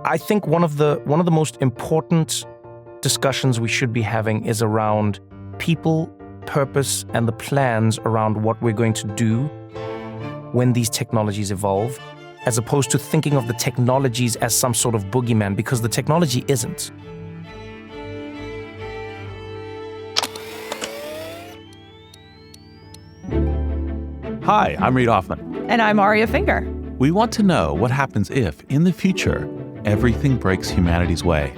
I think one of the most important discussions we should be having is around people, purpose, and the plans around what we're going to do when these technologies evolve, as opposed to thinking of the technologies as some sort of boogeyman, because the technology isn't. Hi, I'm Reid Hoffman. And I'm Aria Finger. We want to know what happens if, in the future, everything breaks humanity's way.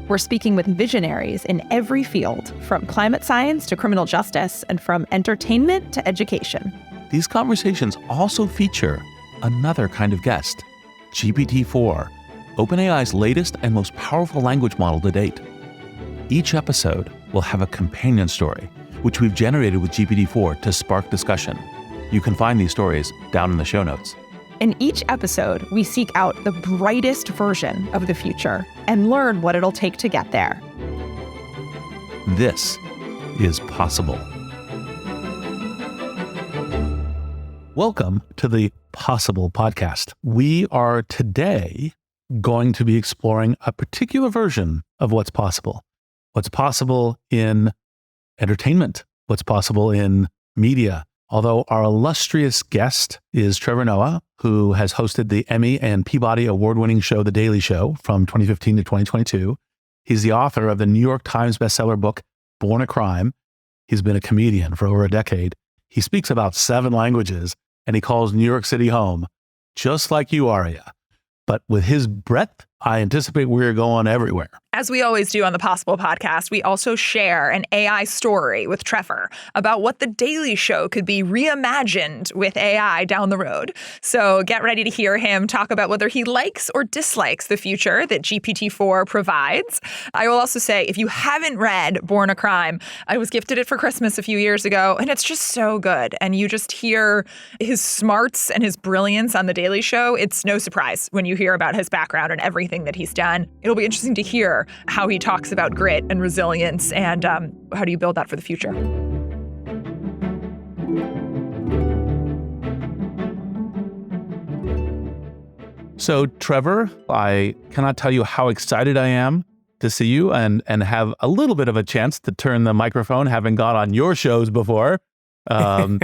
We're speaking with visionaries in every field, from climate science to criminal justice, and from entertainment to education. These conversations also feature another kind of guest, GPT-4, OpenAI's latest and most powerful language model to date. Each episode will have a companion story, which we've generated with GPT-4 to spark discussion. You can find these stories down in the show notes. In each episode, we seek out the brightest version of the future and learn what it'll take to get there. This is Possible. Welcome to the Possible podcast. We are today going to be exploring a particular version of what's possible. What's possible in entertainment, what's possible in media. Although our illustrious guest is Trevor Noah, who has hosted the Emmy and Peabody award-winning show, The Daily Show, from 2015 to 2022. He's the author of the New York Times bestseller book, Born a Crime. He's been a comedian for over a decade. He speaks about 7 languages, and he calls New York City home, just like you, Aria. But with his breadth, I anticipate we're going everywhere. As we always do on the Possible podcast, we also share an AI story with Trevor about what The Daily Show could be reimagined with AI down the road. So get ready to hear him talk about whether he likes or dislikes the future that GPT-4 provides. I will also say, if you haven't read Born a Crime, I was gifted it for Christmas a few years ago, and it's just so good. And you just hear his smarts and his brilliance on The Daily Show. It's no surprise when you hear about his background and everything that he's done. It'll be interesting to hear how he talks about grit and resilience and how do you build that for the future. So, Trevor, I cannot tell you how excited I am to see you and have a little bit of a chance to turn the microphone, having gone on your shows before. Welcome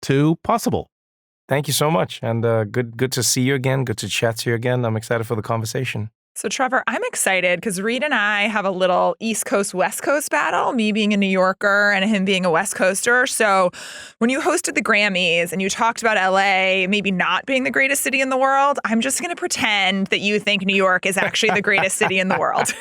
to Possible. Thank you so much. And good to see you again. Good to chat to you again. I'm excited for the conversation. So, Trevor, I'm excited because Reid and I have a little East Coast, West Coast battle, me being a New Yorker and him being a West Coaster. So when you hosted the Grammys and you talked about LA maybe not being the greatest city in the world, I'm just going to pretend that you think New York is actually the greatest city in the world.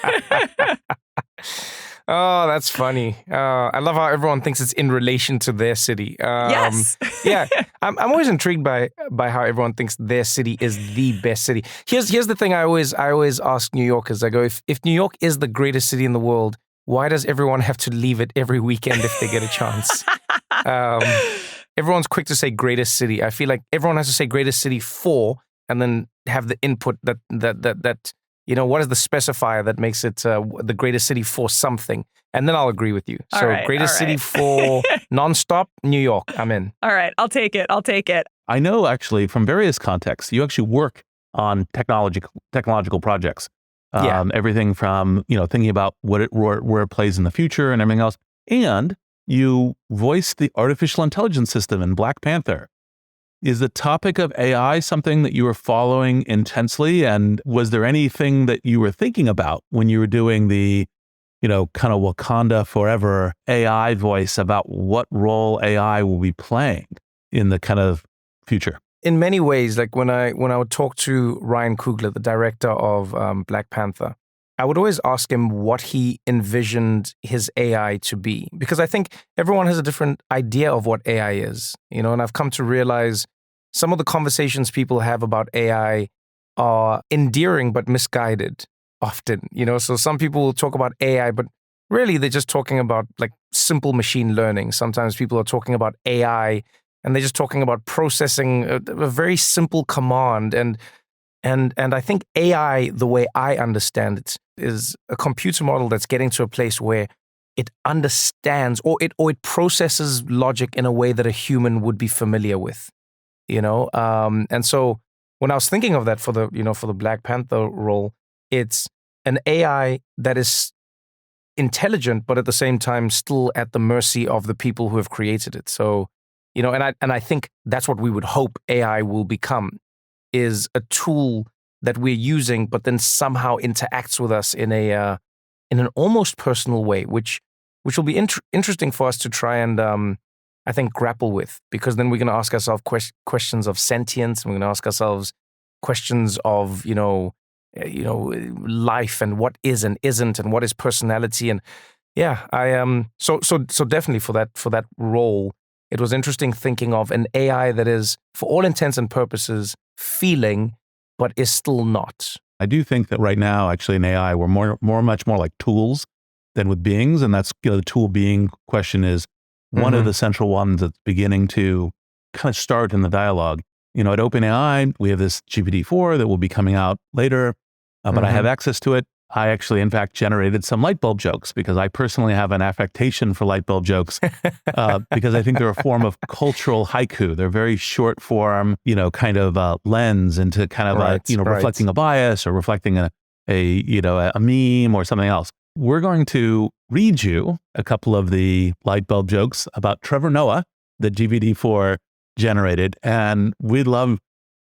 Oh, that's funny. I love how everyone thinks it's in relation to their city. Yes. Yeah, I'm always intrigued by how everyone thinks their city is the best city. Here's the thing I always ask New Yorkers. I go, if New York is the greatest city in the world, why does everyone have to leave it every weekend if they get a chance? Everyone's quick to say greatest city. I feel like everyone has to say greatest city for, and then have the input that what is the specifier that makes it the greatest city for something? And then I'll agree with you. So greatest city for nonstop, New York, I'm in. All right, I'll take it. I know actually from various contexts, you actually work on technological projects. Everything from, thinking about where it plays in the future and everything else. And you voiced the artificial intelligence system in Black Panther. Is the topic of AI something that you were following intensely? And was there anything that you were thinking about when you were doing the, kind of Wakanda Forever AI voice about what role AI will be playing in the kind of future? In many ways, like when I would talk to Ryan Coogler, the director of Black Panther, I would always ask him what he envisioned his AI to be, because I think everyone has a different idea of what AI is, and I've come to realize some of the conversations people have about AI are endearing but misguided often, so some people will talk about AI, but really they're just talking about like simple machine learning. Sometimes people are talking about AI and they're just talking about processing a very simple command. And I think AI, the way I understand it, is a computer model that's getting to a place where it understands or it processes logic in a way that a human would be familiar with, And so when I was thinking of that for the Black Panther role, it's an AI that is intelligent, but at the same time still at the mercy of the people who have created it. So, and I think that's what we would hope AI will become, is a tool that we're using, but then somehow interacts with us in an almost personal way, which will be interesting for us to try and I think grapple with, because then we're going to ask ourselves questions of sentience, and we're going to ask ourselves questions of life and what is and isn't, and what is personality. And yeah, so definitely for that role, it was interesting thinking of an AI that is, for all intents and purposes, feeling, but is still not. I do think that right now, actually, in AI, we're much more like tools than with beings. And that's, the tool being question is one of the central ones that's beginning to kind of start in the dialogue. At OpenAI, we have this GPT-4 that will be coming out later, but I have access to it. I actually, in fact, generated some light bulb jokes because I personally have an affectation for light bulb jokes because I think they're a form of cultural haiku. They're very short form, kind of lens into kind of reflecting a bias or reflecting a meme or something else. We're going to read you a couple of the light bulb jokes about Trevor Noah that GPT-4 generated, and we'd love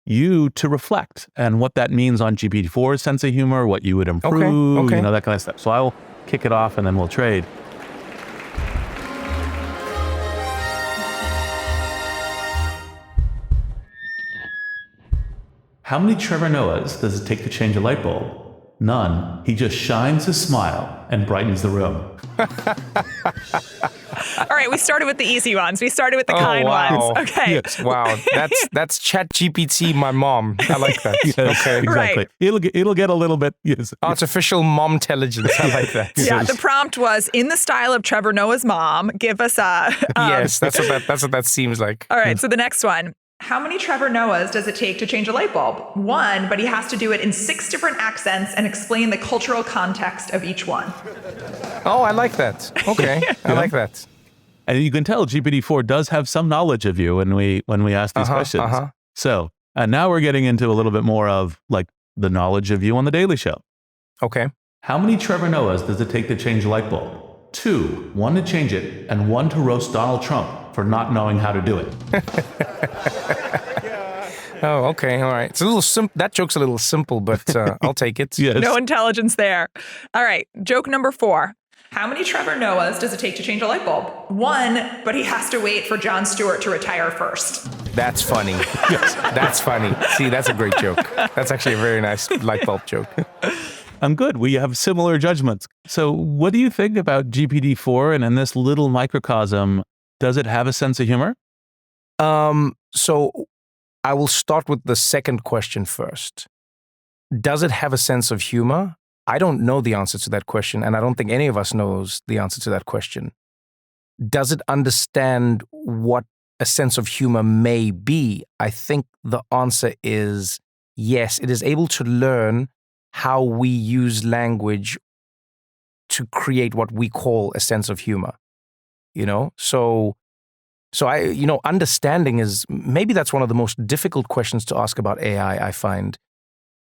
you to reflect and what that means on GPT-4's sense of humor, what you would improve, okay. That kind of stuff. So I'll kick it off and then we'll trade. How many Trevor Noahs does it take to change a light bulb? None. He just shines his smile and brightens the room. All right, we started with the easy ones. We started with the kind ones. Okay. Yes. Wow, that's ChatGPT, my mom. I like that. Yes, okay, exactly. Right. It'll get a little bit. Yes. Artificial mom intelligence. I like that. Yeah, the prompt was in the style of Trevor Noah's mom. Give us a. Yes, that's what that seems like. All right, so the next one. How many Trevor Noahs does it take to change a light bulb? 1, but he has to do it in 6 different accents and explain the cultural context of each one. Oh, I like that. Okay, I like that. And you can tell GPT-4 does have some knowledge of you when we ask these questions. So now we're getting into a little bit more of like the knowledge of you on The Daily Show. Okay. How many Trevor Noahs does it take to change a light bulb? 2, 1 to change it, and 1 to roast Donald Trump for not knowing how to do it. Oh, okay, all right. It's a little that joke's a little simple, but I'll take it. Yes. No intelligence there. All right, joke number 4. How many Trevor Noahs does it take to change a light bulb? 1, but he has to wait for Jon Stewart to retire first. That's funny. Yes, that's funny. See, that's a great joke. That's actually a very nice light bulb joke. I'm good. We have similar judgments. So what do you think about GPT-4 and in this little microcosm, does it have a sense of humor? So I will start with the second question first. Does it have a sense of humor? I don't know the answer to that question, and I don't think any of us knows the answer to that question. Does it understand what a sense of humor may be? I think the answer is yes. It is able to learn how we use language to create what we call a sense of humor. So I, understanding is, maybe that's one of the most difficult questions to ask about AI, I find,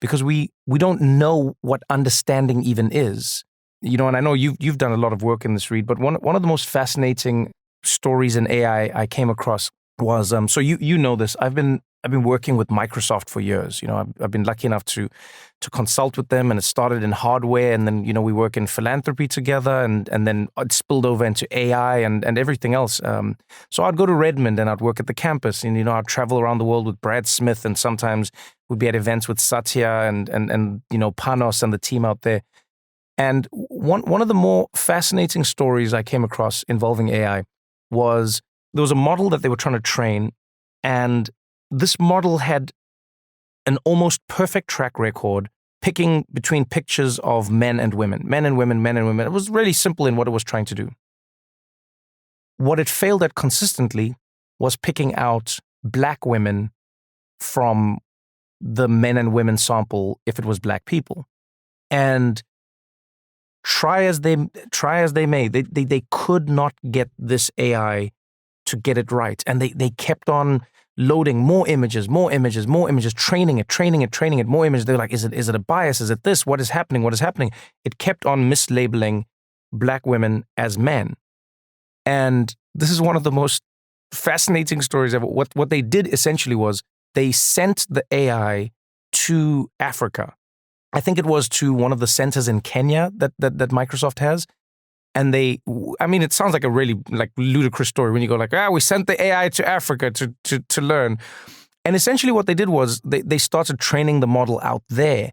because we don't know what understanding even is. And I know you've done a lot of work in this, Reed, but one of the most fascinating stories in AI I came across was, so you know this, I've been working with Microsoft for years. I've been lucky enough to consult with them, and it started in hardware, and then we work in philanthropy together, and then it spilled over into AI and everything else. So I'd go to Redmond and I'd work at the campus, and I'd travel around the world with Brad Smith, and sometimes we'd be at events with Satya and Panos and the team out there. And one of the more fascinating stories I came across involving AI was there was a model that they were trying to train, and this model had an almost perfect track record picking between pictures of men and women. It was really simple in what it was trying to do. What it failed at consistently was picking out black women from the men and women sample if it was black people. And try as they may, they could not get this AI to get it right. And they kept on loading more images, training it, more images. They're like, is it a bias? Is it this? What is happening? It kept on mislabeling Black women as men. And this is one of the most fascinating stories ever. What they did essentially was they sent the AI to Africa. I think it was to one of the centers in Kenya that Microsoft has. And it sounds like a really like ludicrous story when you go like, we sent the AI to Africa to learn. And essentially what they did was they started training the model out there.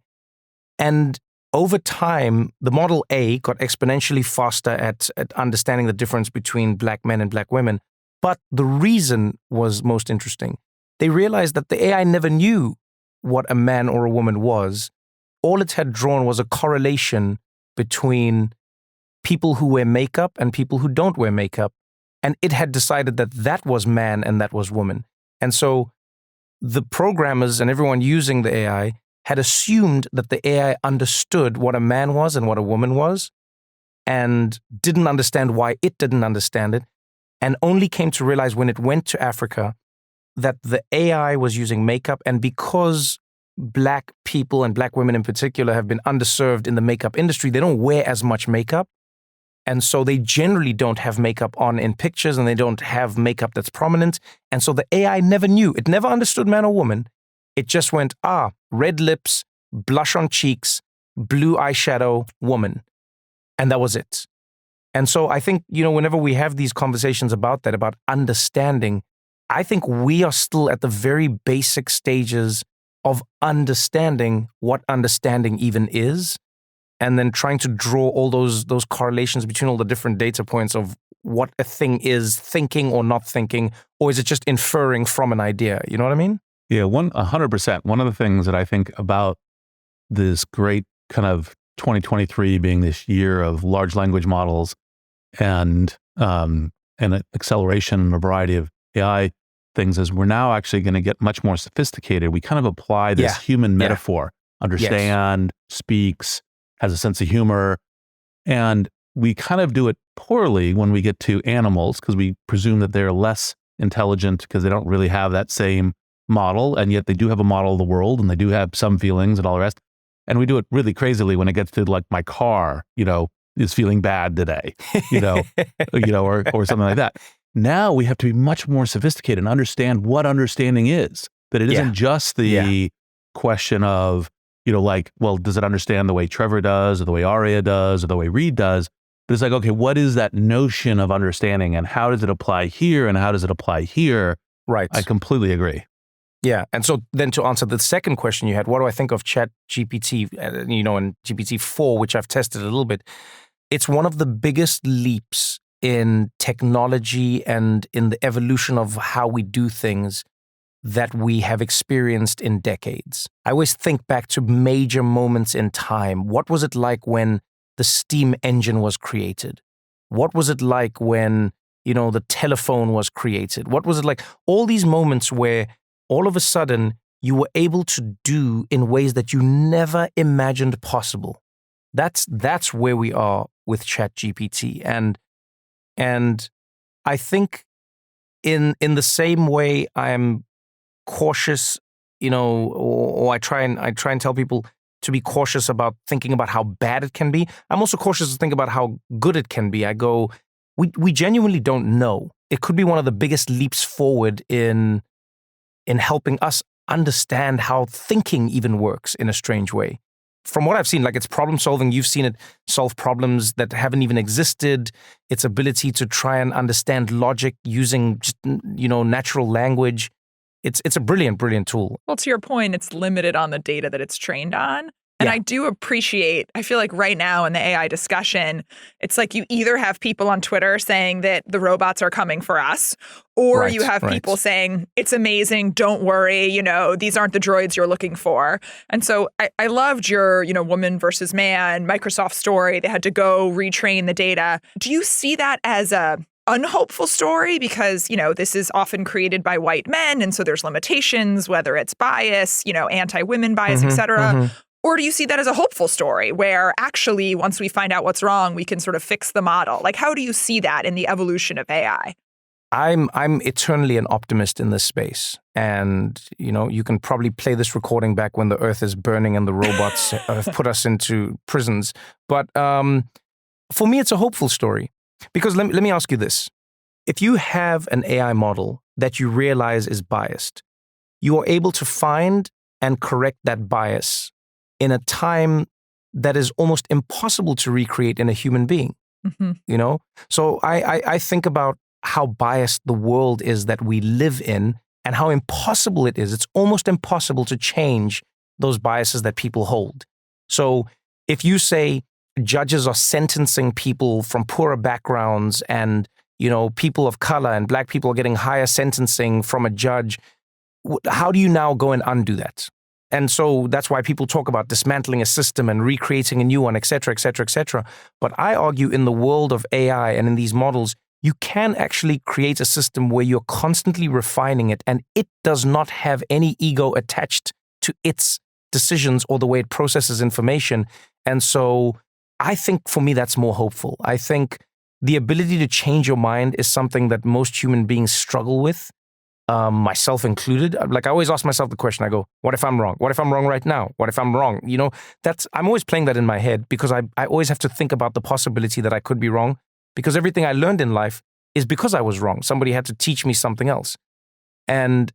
And over time, the Model A got exponentially faster at understanding the difference between Black men and Black women. But the reason was most interesting. They realized that the AI never knew what a man or a woman was. All it had drawn was a correlation between people who wear makeup and people who don't wear makeup. And it had decided that that was man and that was woman. And so the programmers and everyone using the AI had assumed that the AI understood what a man was and what a woman was and didn't understand why it didn't understand it, and only came to realize when it went to Africa that the AI was using makeup. And because Black people and Black women in particular have been underserved in the makeup industry, they don't wear as much makeup. And so they generally don't have makeup on in pictures, and they don't have makeup that's prominent. And so the AI never knew. It never understood man or woman. It just went, red lips, blush on cheeks, blue eyeshadow, woman. And that was it. And so I think, whenever we have these conversations about that, about understanding, I think we are still at the very basic stages of understanding what understanding even is. And then trying to draw all those correlations between all the different data points of what a thing is thinking or not thinking, or is it just inferring from an idea? You know what I mean? Yeah, 100%. One of the things that I think about this great kind of 2023 being this year of large language models and acceleration and a variety of AI things is we're now actually going to get much more sophisticated. We kind of apply this human metaphor, understand, speaks, has a sense of humor. And we kind of do it poorly when we get to animals because we presume that they're less intelligent because they don't really have that same model. And yet they do have a model of the world and they do have some feelings and all the rest. And we do it really crazily when it gets to like my car, is feeling bad today, or something like that. Now we have to be much more sophisticated and understand what understanding is, that it isn't just the question of, does it understand the way Trevor does or the way Aria does or the way Reed does? But it's like, okay, what is that notion of understanding and how does it apply here and how does it apply here? Right. I completely agree. Yeah. And so then to answer the second question you had, what do I think of ChatGPT, and GPT-4, which I've tested a little bit? It's one of the biggest leaps in technology and in the evolution of how we do things that we have experienced in decades. I always think back to major moments in time. What was it like when the steam engine was created? What was it like when, the telephone was created? What was it like? All these moments where all of a sudden you were able to do in ways that you never imagined possible. That's where we are with ChatGPT. And I think in the same way I'm cautious, or I try and tell people to be cautious about thinking about how bad it can be. I'm also cautious to think about how good it can be. I go, we genuinely don't know. It could be one of the biggest leaps forward in helping us understand how thinking even works in a strange way. From what I've seen, like its problem solving, you've seen it solve problems that haven't even existed. Its ability to try and understand logic using, natural language. It's a brilliant, brilliant tool. Well, to your point, it's limited on the data that it's trained on. And I do appreciate, I feel like right now in the AI discussion, it's like you either have people on Twitter saying that the robots are coming for us, or you have people saying, it's amazing, don't worry, these aren't the droids you're looking for. And so I loved your, woman versus man, Microsoft story. They had to go retrain the data. Do you see that as a unhopeful story? Because, this is often created by white men, and so there's limitations, whether it's bias, anti-women bias, et cetera. Or do you see that as a hopeful story where actually once we find out what's wrong, we can sort of fix the model? Like, how do you see that in the evolution of AI? I'm eternally an optimist in this space. And, you can probably play this recording back when the earth is burning and the robots have put us into prisons. But for me, it's a hopeful story. Because let me ask you this. If you have an AI model that you realize is biased, you are able to find and correct that bias in a time that is almost impossible to recreate in a human being. Mm-hmm. So I think about how biased the world is that we live in and how impossible it is. It's almost impossible to change those biases that people hold. So if you say judges are sentencing people from poorer backgrounds and, people of color and black people are getting higher sentencing from a judge, how do you now go and undo that? And so that's why people talk about dismantling a system and recreating a new one, et cetera, et cetera, et cetera. But I argue in the world of AI and in these models, you can actually create a system where you're constantly refining it and it does not have any ego attached to its decisions or the way it processes information. And so I think for me, that's more hopeful. I think the ability to change your mind is something that most human beings struggle with. Myself included. Like I always ask myself the question, I go, what if I'm wrong? What if I'm wrong right now? What if I'm wrong? I'm always playing that in my head because I always have to think about the possibility that I could be wrong because everything I learned in life is because I was wrong. Somebody had to teach me something else. And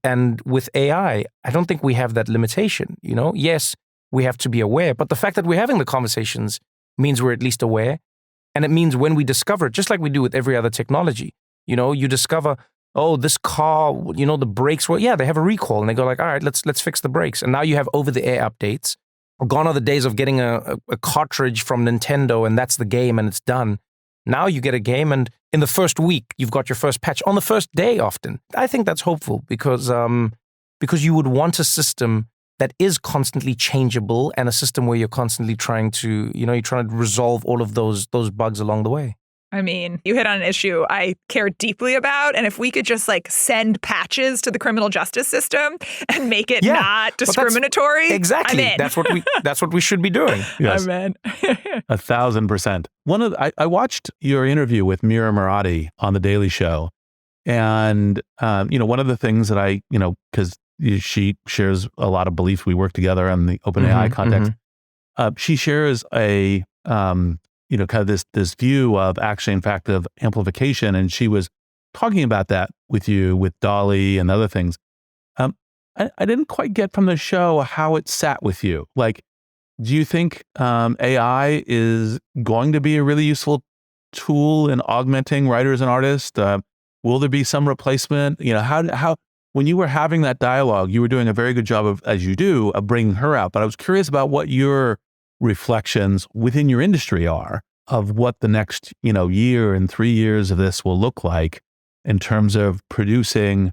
with AI, I don't think we have that limitation. Yes, we have to be aware, but the fact that we're having the conversations means we're at least aware. And it means when we discover it, just like we do with every other technology, you discover, oh, this car, the brakes, they have a recall. And they go like, all right, let's fix the brakes. And now you have over-the-air updates. Gone are the days of getting a cartridge from Nintendo and that's the game and it's done. Now you get a game and in the first week, you've got your first patch on the first day often. I think that's hopeful because you would want a system that is constantly changeable and a system where you're constantly trying to resolve all of those bugs along the way. I mean, you hit on an issue I care deeply about. And if we could just send patches to the criminal justice system and make it not discriminatory. Exactly. I'm in. That's what we should be doing. Yes. I'm in. 1,000%. I watched your interview with Mira Murati on The Daily Show. And, one of the things that because she shares a lot of beliefs. We work together in the OpenAI context. She shares a, kind of this view of actually, in fact, of amplification. And she was talking about that with you, with DALL-E and other things. I didn't quite get from the show how it sat with you. Like, do you think AI is going to be a really useful tool in augmenting writers and artists? Will there be some replacement? How when you were having that dialogue, you were doing a very good job of, as you do, of bringing her out. But I was curious about what your reflections within your industry are of what the next, year and 3 years of this will look like in terms of producing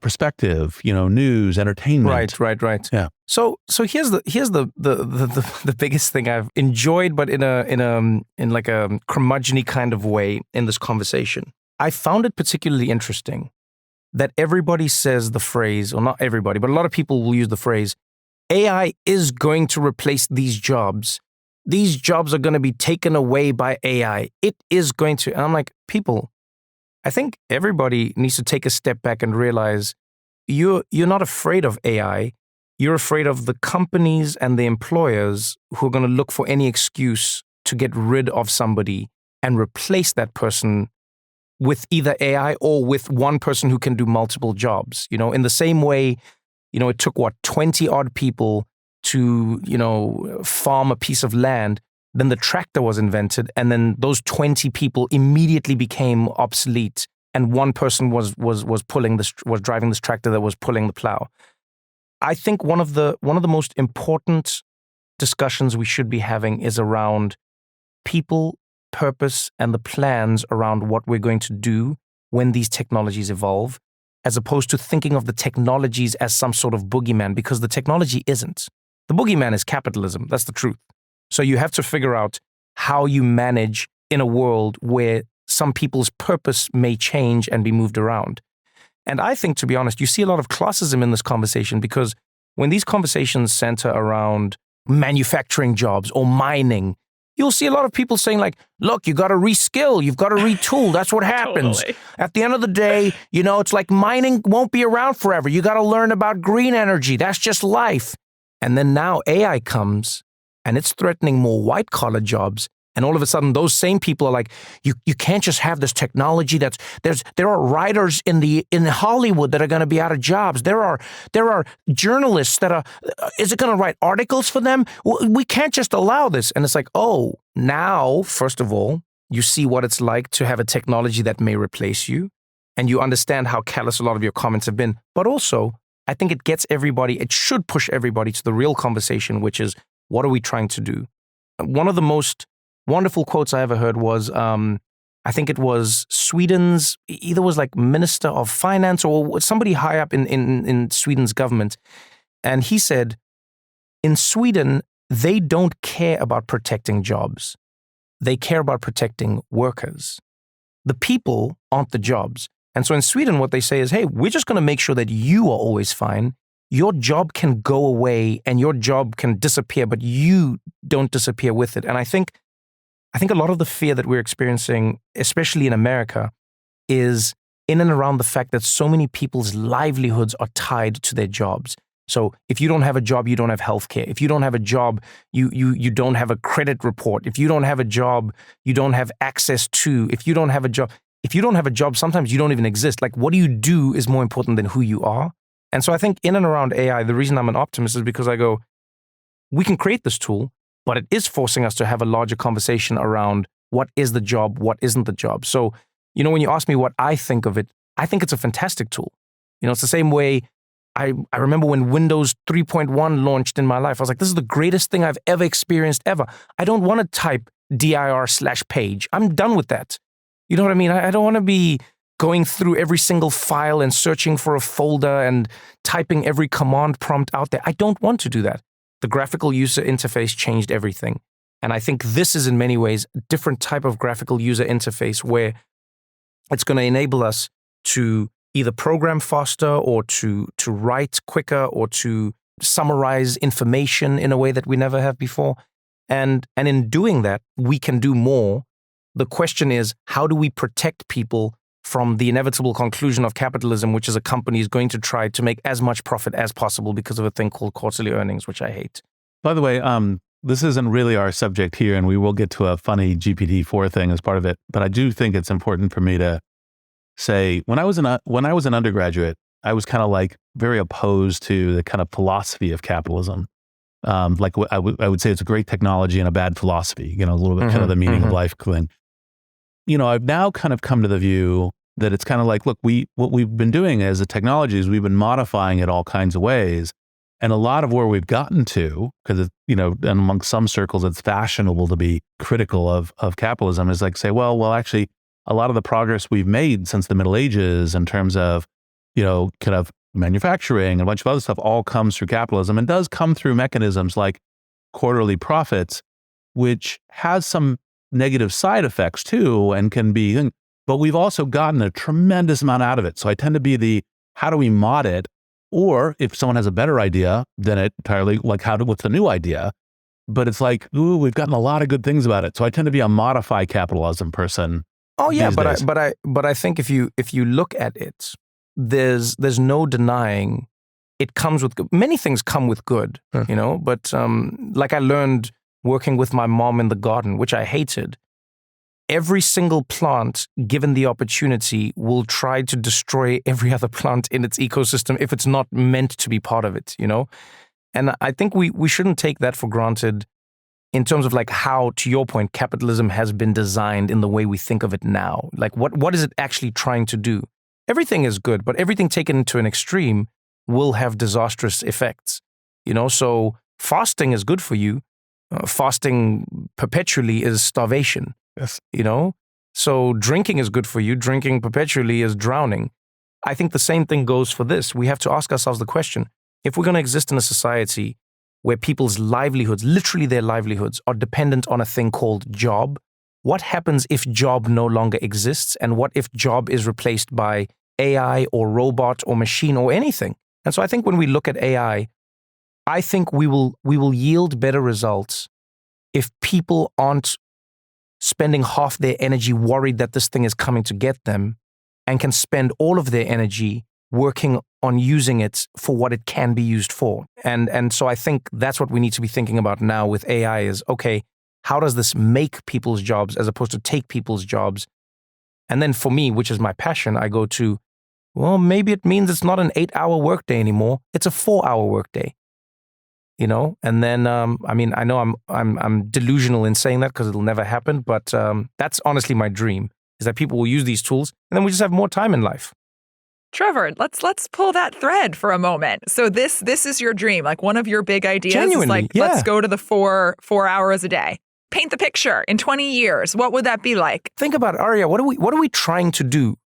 perspective, news, entertainment. Right. Yeah. So here's the biggest thing I've enjoyed, but in like a curmudgeon-y kind of way in this conversation. I found it particularly interesting that everybody says the phrase, or not everybody, but a lot of people will use the phrase, AI is going to replace these jobs. These jobs are going to be taken away by AI. It is going to. And I'm like, people, I think everybody needs to take a step back and realize you're not afraid of AI. You're afraid of the companies and the employers who are going to look for any excuse to get rid of somebody and replace that person with either AI or with one person who can do multiple jobs. In the same way, it took 20 odd people to, farm a piece of land. Then the tractor was invented, and then those 20 people immediately became obsolete, and one person was driving this tractor that was pulling the plow. I think one of the most important discussions we should be having is around people, purpose, and the plans around what we're going to do when these technologies evolve, as opposed to thinking of the technologies as some sort of boogeyman, because the technology isn't. The boogeyman is capitalism. That's the truth. So you have to figure out how you manage in a world where some people's purpose may change and be moved around. And I think, to be honest, you see a lot of classism in this conversation, because when these conversations center around manufacturing jobs or mining, you'll see a lot of people saying like, look, you got to reskill, you've got to retool. That's what happens. Totally. At the end of the day, it's like mining won't be around forever. You got to learn about green energy. That's just life. And then now AI comes and it's threatening more white collar jobs. And all of a sudden, those same people are like, you can't just have this technology. There are writers in Hollywood that are going to be out of jobs. There are journalists that are. Is it going to write articles for them? We can't just allow this. And it's like, oh, now first of all, you see what it's like to have a technology that may replace you, and you understand how callous a lot of your comments have been. But also, I think it should push everybody to the real conversation, which is, what are we trying to do? One of the most wonderful quotes I ever heard was, I think it was Sweden's, either was like Minister of Finance or somebody high up in Sweden's government. And he said, in Sweden, they don't care about protecting jobs. They care about protecting workers. The people aren't the jobs. And so in Sweden, what they say is, hey, we're just going to make sure that you are always fine. Your job can go away and your job can disappear, but you don't disappear with it. And I think a lot of the fear that we're experiencing, especially in America, is in and around the fact that so many people's livelihoods are tied to their jobs. So if you don't have a job, you don't have healthcare. If you don't have a job, you don't have a credit report. If you don't have a job, you don't have access to. If you don't have a job, sometimes you don't even exist. Like, what do you do is more important than who you are. And so I think in and around AI, the reason I'm an optimist is because I go, we can create this tool, but it is forcing us to have a larger conversation around what is the job, what isn't the job. So, when you ask me what I think of it, I think it's a fantastic tool. It's the same way I remember when Windows 3.1 launched in my life. I was like, this is the greatest thing I've ever experienced ever. I don't want to type dir/page. I'm done with that. You know what I mean? I don't want to be going through every single file and searching for a folder and typing every command prompt out there. I don't want to do that. The graphical user interface changed everything. And I think this is in many ways a different type of graphical user interface where it's going to enable us to either program faster or to write quicker or to summarize information in a way that we never have before. And in doing that, we can do more. The question is, how do we protect people from the inevitable conclusion of capitalism, which is a company is going to try to make as much profit as possible because of a thing called quarterly earnings, which I hate. By the way, this isn't really our subject here, and we will get to a funny GPT-4 thing as part of it. But I do think it's important for me to say, when I was an undergraduate, I was kind of like very opposed to the kind of philosophy of capitalism. Like I would say it's a great technology and a bad philosophy, a little bit kind of the meaning of life thing. I've now kind of come to the view that it's kind of like, look, what we've been doing as a technology is we've been modifying it all kinds of ways. And a lot of where we've gotten to, because and among some circles, it's fashionable to be critical of capitalism, is like say, well, actually, a lot of the progress we've made since the Middle Ages in terms of, kind of manufacturing and a bunch of other stuff all comes through capitalism and does come through mechanisms like quarterly profits, which has some negative side effects too and can be, but we've also gotten a tremendous amount out of it. So I tend to be how do we mod it? Or if someone has a better idea, then it entirely like what's the new idea? But it's like, ooh, we've gotten a lot of good things about it. So I tend to be a modify capitalism person. Oh yeah, but I think if you look at it, there's no denying it comes with many things come with good, but like I learned working with my mom in the garden, which I hated, every single plant, given the opportunity, will try to destroy every other plant in its ecosystem if it's not meant to be part of it, And I think we shouldn't take that for granted in terms of like how, to your point, capitalism has been designed in the way we think of it now. Like what is it actually trying to do? Everything is good, but everything taken to an extreme will have disastrous effects, So fasting is good for you. Fasting perpetually is starvation, yes. So drinking is good for you. Drinking perpetually is drowning. I think the same thing goes for this. We have to ask ourselves the question, if we're going to exist in a society where people's livelihoods, literally their livelihoods, are dependent on a thing called job, what happens if job no longer exists? And what if job is replaced by AI or robot or machine or anything? And so I think when we look at AI, I think we will yield better results if people aren't spending half their energy worried that this thing is coming to get them and can spend all of their energy working on using it for what it can be used for. And so I think that's what we need to be thinking about now with AI is, okay, how does this make people's jobs as opposed to take people's jobs? And then for me, which is my passion, I go to, well, maybe it means it's not an 8-hour workday anymore. It's a 4-hour workday. You know, and then I know I'm delusional in saying that because it'll never happen, but that's honestly my dream is that people will use these tools and then we just have more time in life. Trevor, let's pull that thread for a moment. So this is your dream, like one of your big ideas Genuinely, is like, yeah. Let's go to the 4 hours a day. Paint the picture in 20 years. What would that be like? Think about it, Arya. What are we trying to do?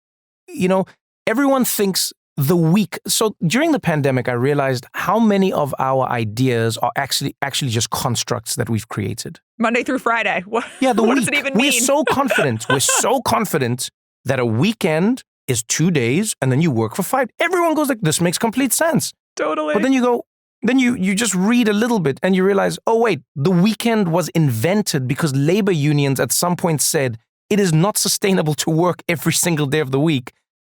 You know, everyone thinks the week. So during the pandemic, I realized how many of our ideas are actually just constructs that we've created. Monday through Friday. What does it even mean? We're so confident. We're so confident that a weekend is 2 days and then you work for 5. Everyone goes like, this makes complete sense. Totally. But then you just read a little bit and you realize, oh wait, the weekend was invented because labor unions at some point said it is not sustainable to work every single day of the week.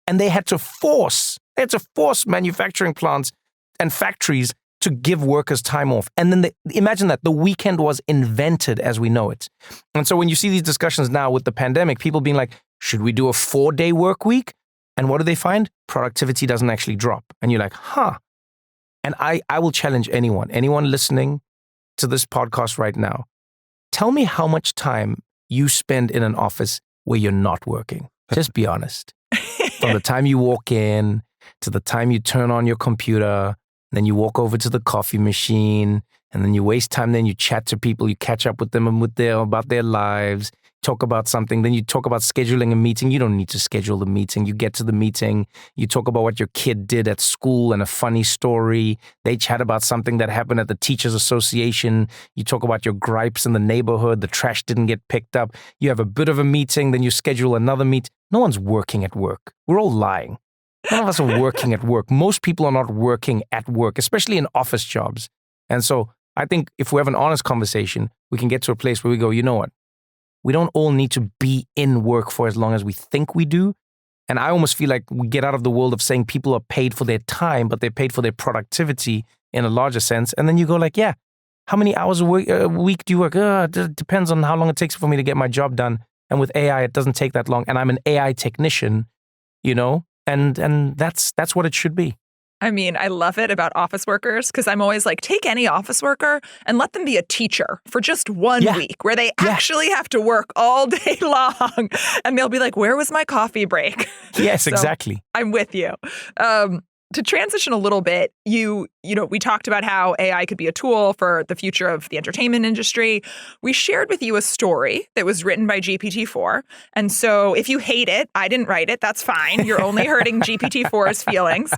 And they had to force manufacturing plants and factories to give workers time off. And then imagine that the weekend was invented as we know it. And so when you see these discussions now with the pandemic, people being like, should we do a 4-day work week? And what do they find? Productivity doesn't actually drop. And you're like, huh. And I will challenge anyone listening to this podcast right now. Tell me how much time you spend in an office where you're not working. Just be honest. From the time you walk in to the time you turn on your computer, then you walk over to the coffee machine, and then you waste time, then you chat to people, you catch up with them and about their lives, talk about something, then you talk about scheduling a meeting. You don't need to schedule the meeting. You get to the meeting, you talk about what your kid did at school and a funny story. They chat about something that happened at the Teachers Association. You talk about your gripes in the neighborhood, the trash didn't get picked up. You have a bit of a meeting, then you schedule another meet. No one's working at work. We're all lying. None of us are working at work. Most people are not working at work, especially in office jobs. And so I think if we have an honest conversation, we can get to a place where we go, you know what? We don't all need to be in work for as long as we think we do. And I almost feel like we get out of the world of saying people are paid for their time, but they're paid for their productivity in a larger sense. And then you go like, yeah, how many hours a week do you work? It depends on how long it takes for me to get my job done. And with AI, it doesn't take that long. And I'm an AI technician, you know, and that's what it should be. I mean, I love it about office workers because I'm always like, take any office worker and let them be a teacher for just 1 week where they actually have to work all day long. And they'll be like, where was my coffee break? Yes, so exactly. I'm with you. To transition a little bit, you know, we talked about how AI could be a tool for the future of the entertainment industry. We shared with you a story that was written by GPT-4. And so if you hate it, I didn't write it, that's fine. You're only hurting GPT-4's feelings.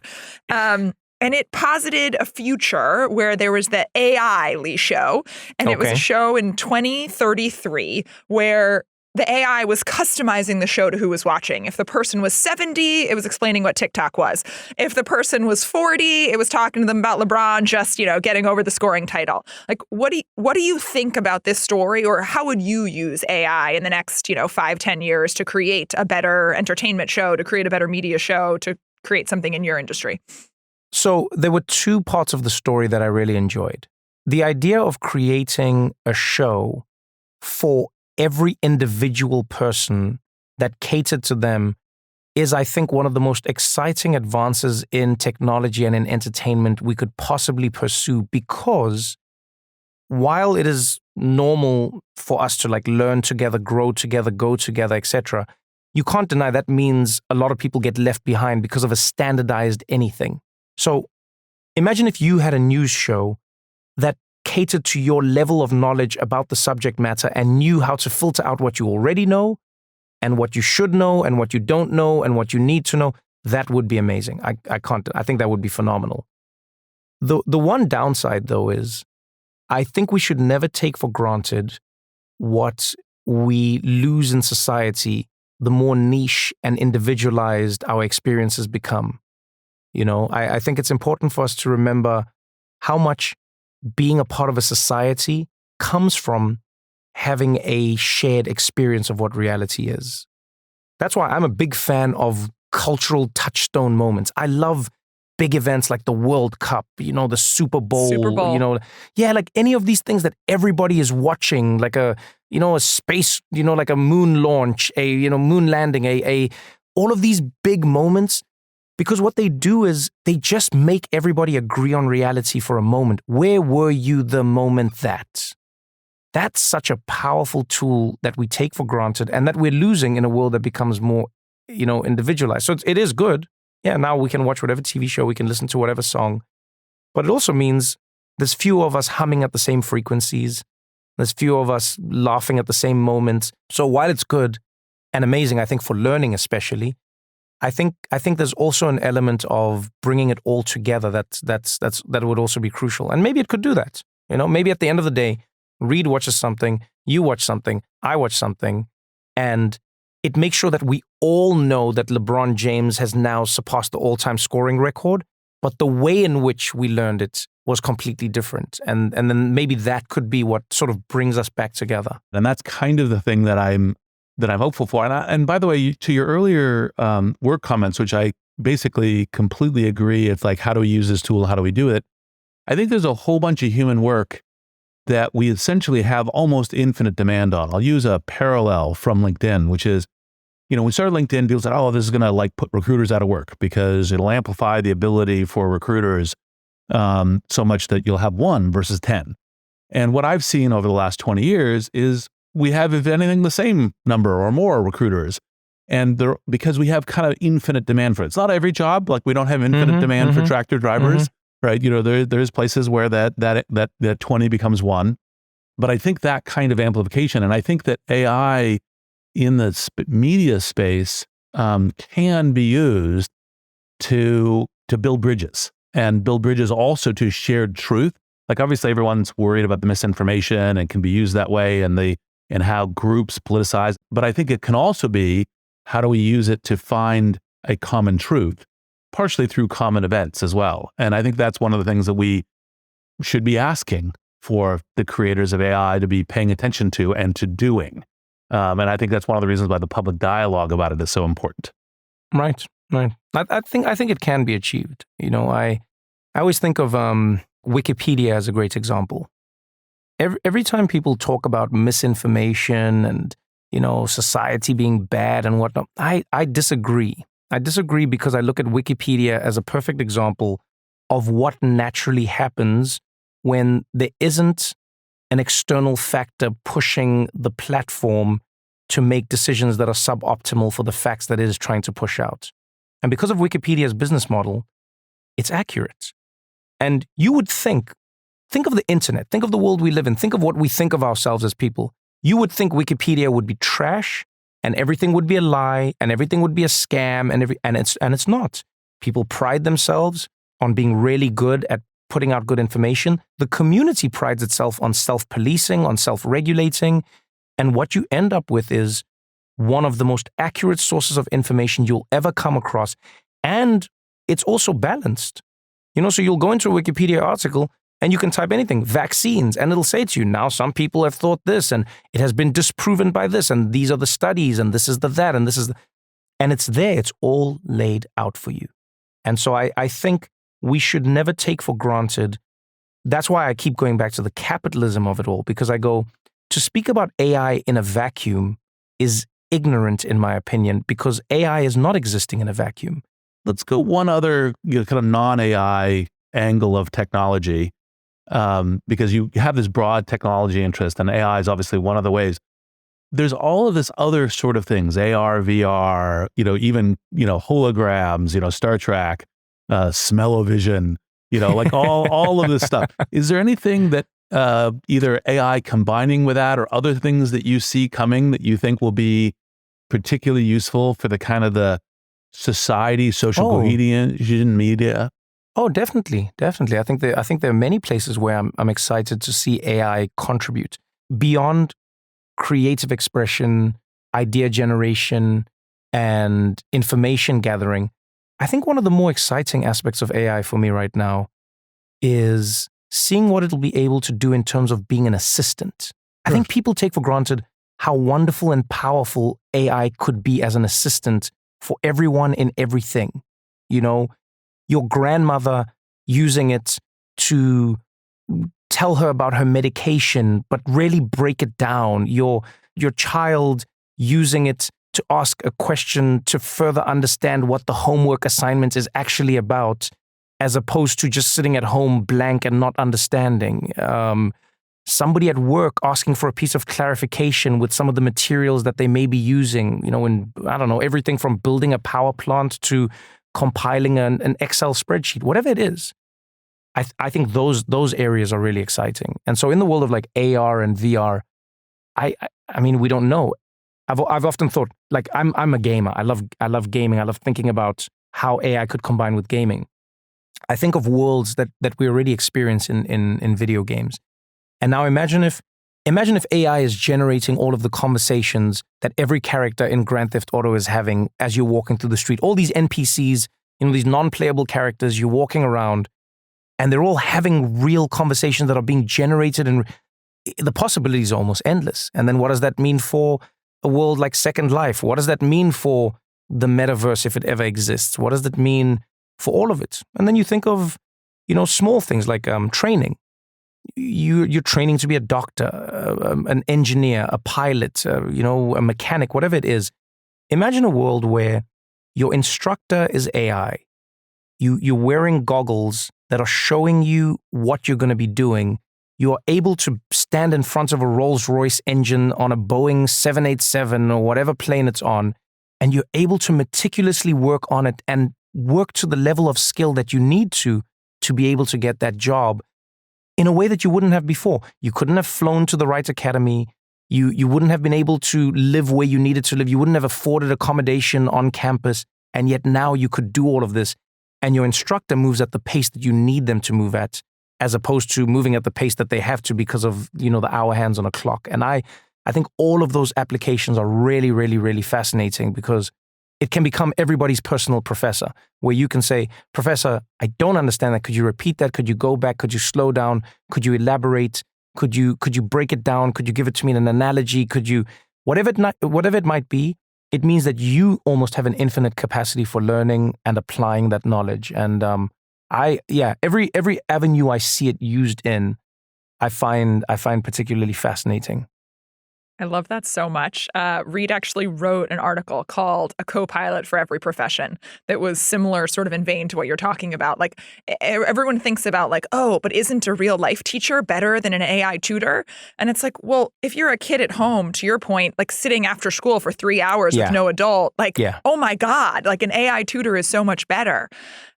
And it posited a future where there was the AI show. And it was a show in 2033 where the AI was customizing the show to who was watching. If the person was 70, it was explaining what TikTok was. If the person was 40, it was talking to them about LeBron just, you know, getting over the scoring title. Like, what do you think about this story, or how would you use AI in the next, 5-10 years to create a better entertainment show, to create a better media show, to create something in your industry? So there were 2 parts of the story that I really enjoyed. The idea of creating a show for every individual person that catered to them is, I think, one of the most exciting advances in technology and in entertainment we could possibly pursue, because while it is normal for us to learn together, grow together, go together, etc., you can't deny that means a lot of people get left behind because of a standardized anything. So imagine if you had a news show that catered to your level of knowledge about the subject matter and knew how to filter out what you already know and what you should know and what you don't know and what you need to know. That would be amazing. I think that would be phenomenal. The one downside, though, is I think we should never take for granted what we lose in society the more niche and individualized our experiences become. I think it's important for us to remember how much being a part of a society comes from having a shared experience of what reality is. That's why I'm a big fan of cultural touchstone moments. I love big events like the World Cup, the Super Bowl, like any of these things that everybody is watching, like a space, like a moon launch, moon landing, all of these big moments, because what they do is they just make everybody agree on reality for a moment. Where were you the moment that? That's such a powerful tool that we take for granted and that we're losing in a world that becomes more, individualized. So it is good. Yeah, now we can watch whatever TV show, we can listen to whatever song. But it also means there's fewer of us humming at the same frequencies. There's fewer of us laughing at the same moments. So while it's good and amazing, I think for learning especially, I think there's also an element of bringing it all together that would also be crucial. And maybe it could do that. Maybe at the end of the day, Reed watches something, you watch something, I watch something, and it makes sure that we all know that LeBron James has now surpassed the all-time scoring record, but the way in which we learned it was completely different. And then maybe that could be what sort of brings us back together. And that's kind of the thing that I'm hopeful for. And by the way, to your earlier work comments, which I basically completely agree, it's like, how do we use this tool? How do we do it? I think there's a whole bunch of human work that we essentially have almost infinite demand on. I'll use a parallel from LinkedIn, which is, when we started LinkedIn, people said, oh, this is going to put recruiters out of work because it'll amplify the ability for recruiters so much that you'll have 1 versus 10. And what I've seen over the last 20 years is we have, if anything, the same number or more recruiters. And because we have kind of infinite demand for it. It's not every job. Like we don't have infinite demand for tractor drivers, right? There's places where that 20 becomes 1. But I think that kind of amplification, and I think that AI in the media space can be used to build bridges, and build bridges also to shared truth. Like obviously everyone's worried about the misinformation and can be used that way, and how groups politicize. But I think it can also be, how do we use it to find a common truth, partially through common events as well. And I think that's one of the things that we should be asking for the creators of AI to be paying attention to and to doing. And I think that's one of the reasons why the public dialogue about it is so important. Right. I think it can be achieved. I always think of Wikipedia as a great example. Every time people talk about misinformation and society being bad and whatnot, I disagree. I disagree because I look at Wikipedia as a perfect example of what naturally happens when there isn't an external factor pushing the platform to make decisions that are suboptimal for the facts that it is trying to push out. And because of Wikipedia's business model, it's accurate. And you would think of the internet, think of the world we live in, think of what we think of ourselves as people. You would think Wikipedia would be trash and everything would be a lie and everything would be a scam and it's not. People pride themselves on being really good at putting out good information. The community prides itself on self-policing, on self-regulating. And what you end up with is one of the most accurate sources of information you'll ever come across. And it's also balanced. So you'll go into a Wikipedia article and you can type anything, vaccines, and it'll say to you, now some people have thought this, and it has been disproven by this, and these are the studies, and this is the that, and this is the... And it's there. It's all laid out for you. And so I think we should never take for granted. That's why I keep going back to the capitalism of it all, because I go, to speak about AI in a vacuum is ignorant in my opinion, because AI is not existing in a vacuum. Let's go one other kind of non-AI angle of technology, because you have this broad technology interest, and AI is obviously one of the ways. There's all of this other sort of things, AR, VR, even, holograms, Star Trek, smell-o-vision, like all of this stuff. Is there anything that either AI combining with that or other things that you see coming that you think will be particularly useful for the kind of the society, social cohesion, media? Oh, definitely. I think there are many places where I'm excited to see AI contribute beyond creative expression, idea generation, and information gathering. I think one of the more exciting aspects of AI for me right now is seeing what it'll be able to do in terms of being an assistant. I think people take for granted how wonderful and powerful AI could be as an assistant for everyone in everything. You know, your grandmother using it to tell her about her medication, but really break it down. Your child using it to ask a question to further understand what the homework assignment is actually about, as opposed to just sitting at home blank and not understanding. Somebody at work asking for a piece of clarification with some of the materials that they may be using, you know, in, I don't know, everything from building a power plant to compiling an Excel spreadsheet, whatever it is. I think those areas are really exciting. And so in the world of like AR and VR, I mean, we don't know. I've often thought, like, I'm a gamer. I love gaming. I love thinking about how AI could combine with gaming. I think of worlds that we already experience in video games. And now imagine if AI is generating all of the conversations that every character in Grand Theft Auto is having as you're walking through the street. All these NPCs, you know, these non-playable characters, you're walking around and they're all having real conversations that are being generated, and the possibilities are almost endless. And then what does that mean for a world like Second Life? What does that mean for the metaverse if it ever exists? What does that mean for all of it? And then you think of, you know, small things like training. You're training to be a doctor, an engineer, a pilot, you know, a mechanic, whatever it is. Imagine a world where your instructor is AI. You're wearing goggles that are showing you what you're going to be doing. You are able to stand in front of a Rolls-Royce engine on a Boeing 787 or whatever plane it's on, and you're able to meticulously work on it and work to the level of skill that you need to be able to get that job in a way that you wouldn't have before. You couldn't have flown to the right academy. You wouldn't have been able to live where you needed to live. You wouldn't have afforded accommodation on campus. And yet now you could do all of this. And your instructor moves at the pace that you need them to move at, as opposed to moving at the pace that they have to because of, you know, the hour hands on a clock. And I think all of those applications are really, really, really fascinating, because it can become everybody's personal professor, where you can say, Professor, I don't understand that. Could you repeat that? Could you go back? Could you slow down? Could you elaborate? Could you break it down? Could you give it to me in an analogy? Could you, whatever it might be, it means that you almost have an infinite capacity for learning and applying that knowledge. And every avenue I see it used in, I find particularly fascinating. I love that so much. Reed actually wrote an article called A Co-Pilot for Every Profession that was similar, sort of in vein to what you're talking about. Like, everyone thinks about like, oh, but isn't a real life teacher better than an AI tutor? And it's like, well, if you're a kid at home, to your point, like sitting after school for 3 hours with no adult, like, oh my God, like an AI tutor is so much better.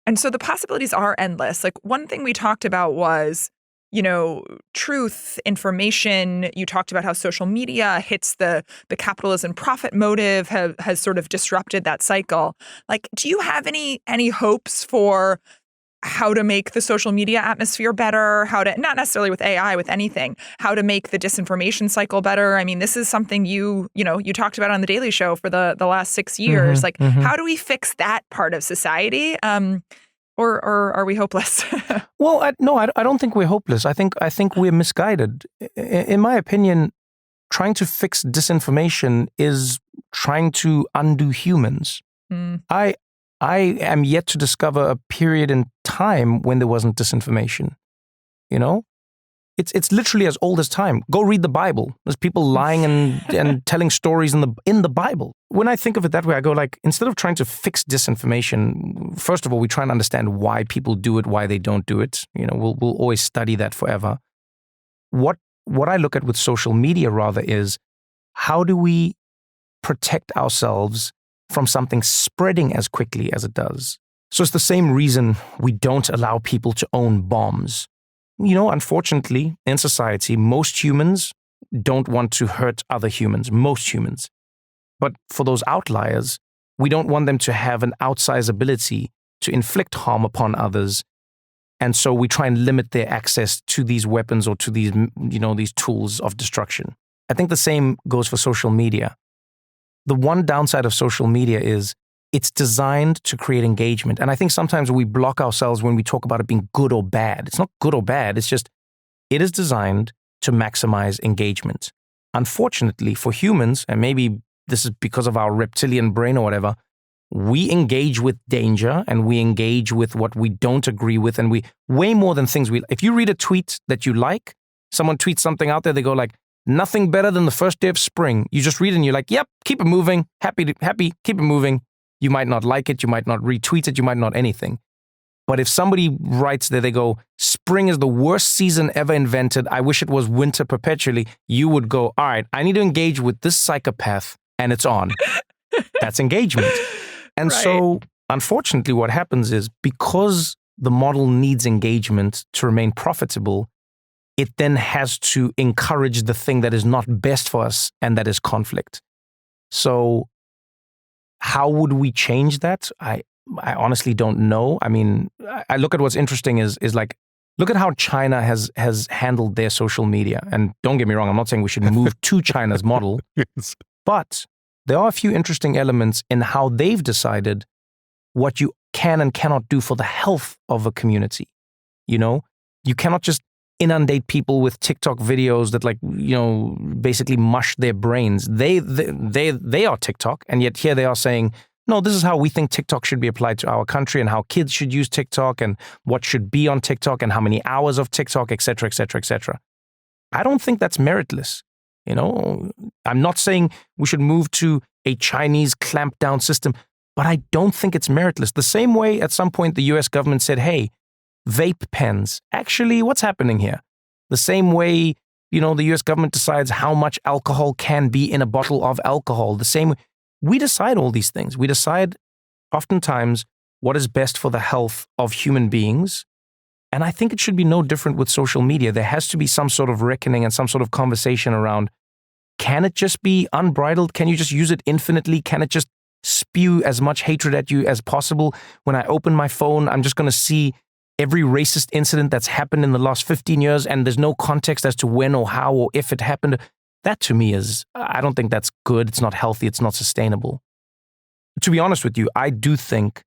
And so the possibilities are endless. Like, one thing we talked about was, you know, truth, information. You talked about how social media hits the capitalism profit motive, has sort of disrupted that cycle. Like, do you have any hopes for how to make the social media atmosphere better? How to, not necessarily with AI, with anything, how to make the disinformation cycle better? I mean, this is something you talked about on The Daily Show for the last 6 years. How do we fix that part of society? Or are we hopeless? Well, I don't think we're hopeless. I think we're misguided. In my opinion, trying to fix disinformation is trying to undo humans. I am yet to discover a period in time when there wasn't disinformation. You know, it's literally as old as time. Go read the Bible. There's people lying and telling stories in the Bible. When I think of it that way, I go like, instead of trying to fix disinformation, first of all, we try and understand why people do it, why they don't do it. You know, we'll always study that forever. What I look at with social media rather is, how do we protect ourselves from something spreading as quickly as it does? So it's the same reason we don't allow people to own bombs. You know, unfortunately, in society, most humans don't want to hurt other humans, most humans. But for those outliers, we don't want them to have an outsized ability to inflict harm upon others. And so we try and limit their access to these weapons or to these, you know, these tools of destruction. I think the same goes for social media. The one downside of social media is it's designed to create engagement. And I think sometimes we block ourselves when we talk about it being good or bad. It's not good or bad. It's just, it is designed to maximize engagement. Unfortunately for humans, and maybe this is because of our reptilian brain or whatever, we engage with danger and we engage with what we don't agree with, and we way more than things we. If you read a tweet that you like, someone tweets something out there, they go like, nothing better than the first day of spring. You just read it and you're like, yep, keep it moving, happy, keep it moving. You might not like it, you might not retweet it, you might not anything. But if somebody writes there, they go, spring is the worst season ever invented, I wish it was winter perpetually, you would go, all right, I need to engage with this psychopath, and it's on. That's engagement. And Right. so, unfortunately, what happens is because the model needs engagement to remain profitable, it then has to encourage the thing that is not best for us, and that is conflict. So how would we change that? I honestly don't know. I mean, I look at what's interesting is like, look at how China has handled their social media. And don't get me wrong, I'm not saying we should move to China's model, Yes. but there are a few interesting elements in how they've decided what you can and cannot do for the health of a community. You know, you cannot just inundate people with TikTok videos that, like, you know, basically mush their brains. They are TikTok, and yet here they are saying, no, this is how we think TikTok should be applied to our country, and how kids should use TikTok, and what should be on TikTok, and how many hours of TikTok, etc., etc., etc. I don't think that's meritless. You know, I'm not saying we should move to a Chinese clamped down system, but I don't think it's meritless. The same way at some point the US government said, hey, vape pens. Actually, what's happening here? The same way, you know, the US government decides how much alcohol can be in a bottle of alcohol. The same way. We decide all these things. We decide oftentimes what is best for the health of human beings. And I think it should be no different with social media. There has to be some sort of reckoning and some sort of conversation around, can it just be unbridled? Can you just use it infinitely? Can it just spew as much hatred at you as possible? When I open my phone, I'm just going to see every racist incident that's happened in the last 15 years, and there's no context as to when or how or if it happened. That to me is, I don't think that's good. It's not healthy. It's not sustainable. To be honest with you, I do think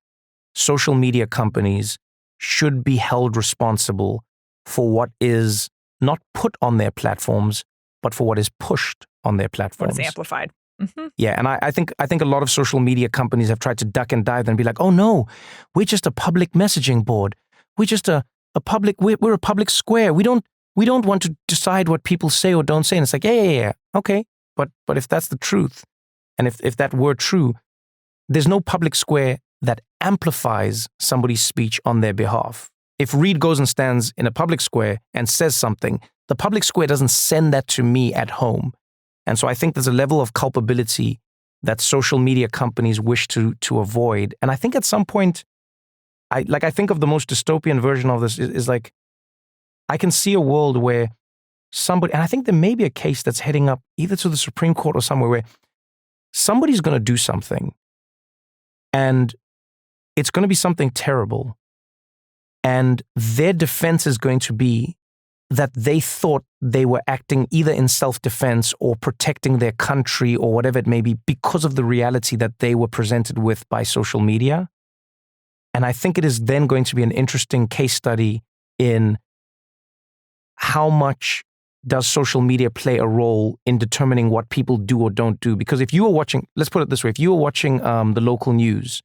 social media companies should be held responsible for what is not put on their platforms, but for what is pushed on their What platforms. is amplified. Mhm. Yeah, and I think a lot of social media companies have tried to duck and dive and be like, oh no, we're just a public messaging board. We're just a public, we're a public square. We don't want to decide what people say or don't say. And it's like, yeah, okay. But if that's the truth, and if that were true, there's no public square that amplifies somebody's speech on their behalf. If Reed goes and stands in a public square and says something, the public square doesn't send that to me at home. And so I think there's a level of culpability that social media companies wish to avoid. And I think at some point, I think of the most dystopian version of this is like, I can see a world where somebody, and I think there may be a case that's heading up either to the Supreme Court or somewhere, where somebody's going to do something and it's going to be something terrible. And their defense is going to be that they thought they were acting either in self-defense or protecting their country or whatever it may be, because of the reality that they were presented with by social media. And I think it is then going to be an interesting case study in how much does social media play a role in determining what people do or don't do. Because if you were watching, let's put it this way, if you were watching the local news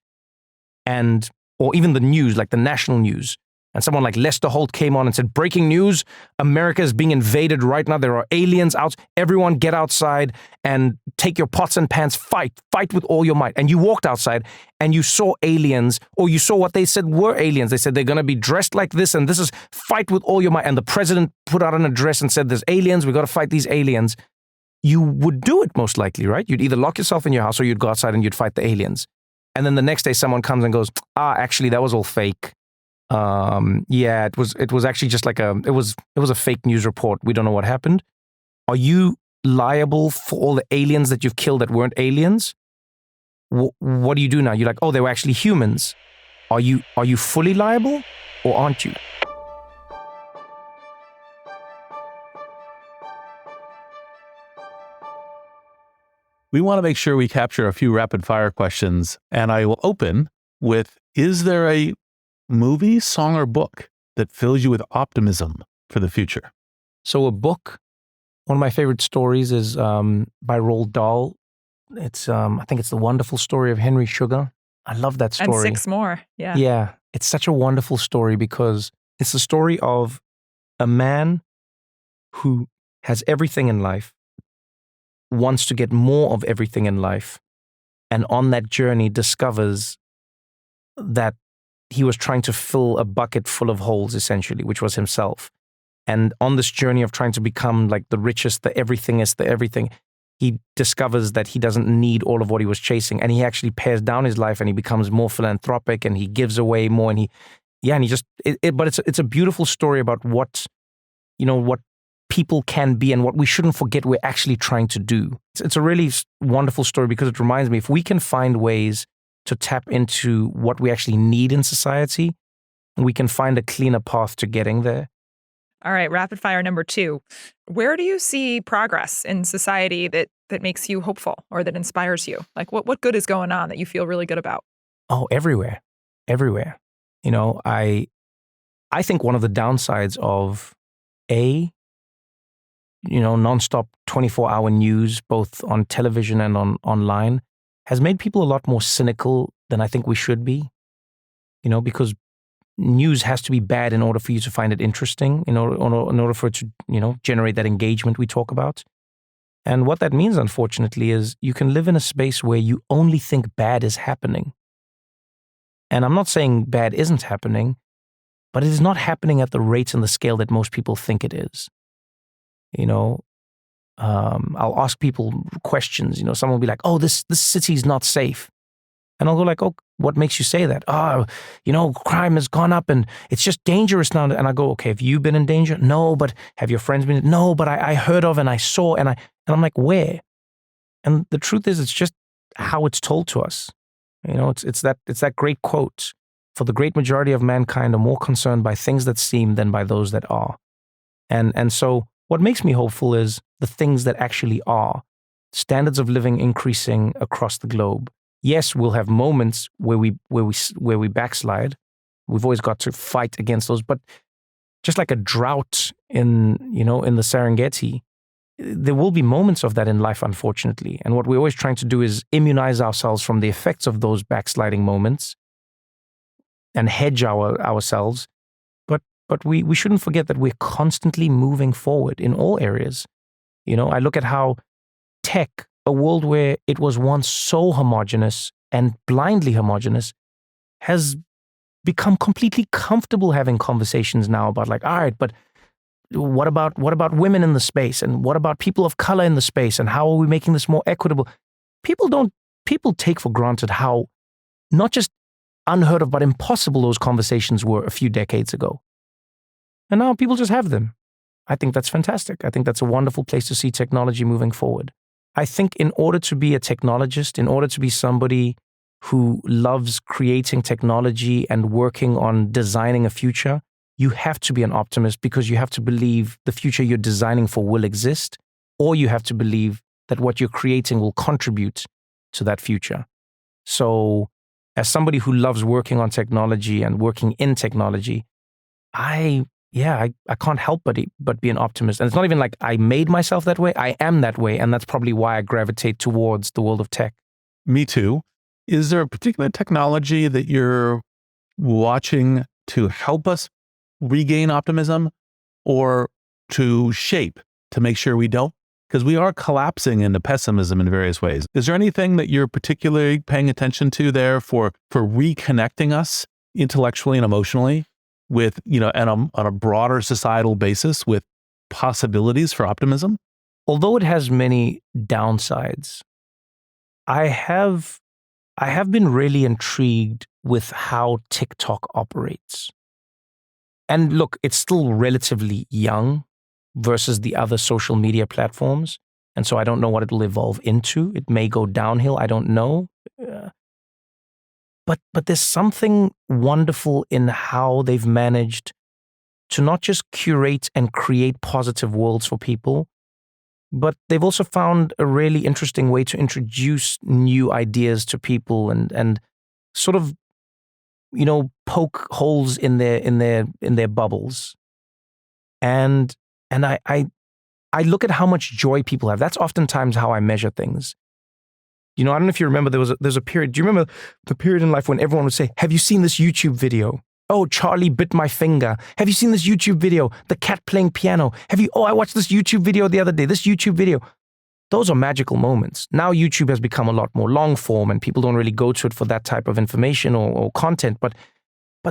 or even the news, like the national news, and someone like Lester Holt came on and said, breaking news, America is being invaded right now. There are aliens out. Everyone get outside and take your pots and pans, fight with all your might. And you walked outside and you saw aliens, or you saw what they said were aliens. They said they're going to be dressed like this, and this is fight with all your might. And the president put out an address and said, there's aliens, we got to fight these aliens. You would do it most likely, right? You'd either lock yourself in your house or you'd go outside and you'd fight the aliens. And then the next day someone comes and goes, actually that was all fake. Yeah, it was actually just like it was a fake news report. We don't know what happened. Are you liable for all the aliens that you've killed that weren't aliens? What do you do now? You're like, oh, they were actually humans. Are you fully liable, or aren't you? We want to make sure we capture a few rapid fire questions, and I will open with, is there a movie, song, or book that fills you with optimism for the future? So a book One of my favorite stories is by Roald Dahl. It's I think it's The Wonderful Story of Henry Sugar. I love that story. And 6 more. Yeah. Yeah, it's such a wonderful story because it's the story of a man who has everything in life, wants to get more of everything in life, and on that journey discovers that he was trying to fill a bucket full of holes, essentially, which was himself. And on this journey of trying to become like the richest, the everything, he discovers that he doesn't need all of what he was chasing. And he actually pares down his life and he becomes more philanthropic and he gives away more. And but it's a beautiful story about what people can be and what we shouldn't forget we're actually trying to do. It's a really wonderful story because it reminds me, if we can find ways to tap into what we actually need in society, we can find a cleaner path to getting there. All right, rapid fire number 2. Where do you see progress in society that makes you hopeful or that inspires you? Like what good is going on that you feel really good about? Oh, everywhere. I think one of the downsides of nonstop 24-hour news, both on television and online, has made people a lot more cynical than I think we should be. Because news has to be bad in order for you to find it interesting, in order for it to, generate that engagement we talk about. And what that means, unfortunately, is you can live in a space where you only think bad is happening. And I'm not saying bad isn't happening, but it is not happening at the rate and the scale that most people think it is. I'll ask people questions. Someone will be like, "Oh, this city is not safe," and I'll go like, "Oh, what makes you say that?" "Oh, crime has gone up and it's just dangerous now." And I go, "Okay, have you been in danger?" "No." "But have your friends been?" "No, but I heard of and I saw," and I'm like, "Where?" And the truth is, it's just how it's told to us. It's that great quote: "For the great majority of mankind are more concerned by things that seem than by those that are." And so what makes me hopeful is the things that actually are. Standards of living increasing across the globe. Yes, we'll have moments where we backslide. We've always got to fight against those, but just like a drought in the Serengeti, there will be moments of that in life, unfortunately. And what we're always trying to do is immunize ourselves from the effects of those backsliding moments and hedge ourselves. But we shouldn't forget that we're constantly moving forward in all areas. I look at how tech, a world where it was once so homogenous and blindly homogenous, has become completely comfortable having conversations now about like, all right, but what about women in the space? And what about people of color in the space? And how are we making this more equitable? People take for granted how not just unheard of, but impossible those conversations were a few decades ago. And now people just have them. I think that's fantastic. I think that's a wonderful place to see technology moving forward. I think in order to be a technologist, in order to be somebody who loves creating technology and working on designing a future, you have to be an optimist because you have to believe the future you're designing for will exist, or you have to believe that what you're creating will contribute to that future. So as somebody who loves working on technology and working in technology, I can't help but be an optimist. And it's not even like I made myself that way. I am that way. And that's probably why I gravitate towards the world of tech. Me too. Is there a particular technology that you're watching to help us regain optimism or to make sure we don't? Because we are collapsing into pessimism in various ways. Is there anything that you're particularly paying attention to there for reconnecting us intellectually and emotionally with, on a broader societal basis with possibilities for optimism? Although it has many downsides, I have been really intrigued with how TikTok operates. And look, it's still relatively young versus the other social media platforms. And so I don't know what it will evolve into. It may go downhill. I don't know. But there's something wonderful in how they've managed to not just curate and create positive worlds for people, but they've also found a really interesting way to introduce new ideas to people and sort of, poke holes in their bubbles. And I I look at how much joy people have. That's oftentimes how I measure things. You know, I don't know if you remember, there's a period. Do you remember the period in life when everyone would say, have you seen this YouTube video? Oh, Charlie bit my finger. Have you seen this YouTube video? The cat playing piano. I watched this YouTube video the other day. This YouTube video. Those are magical moments. Now YouTube has become a lot more long form and people don't really go to it for that type of information or content. But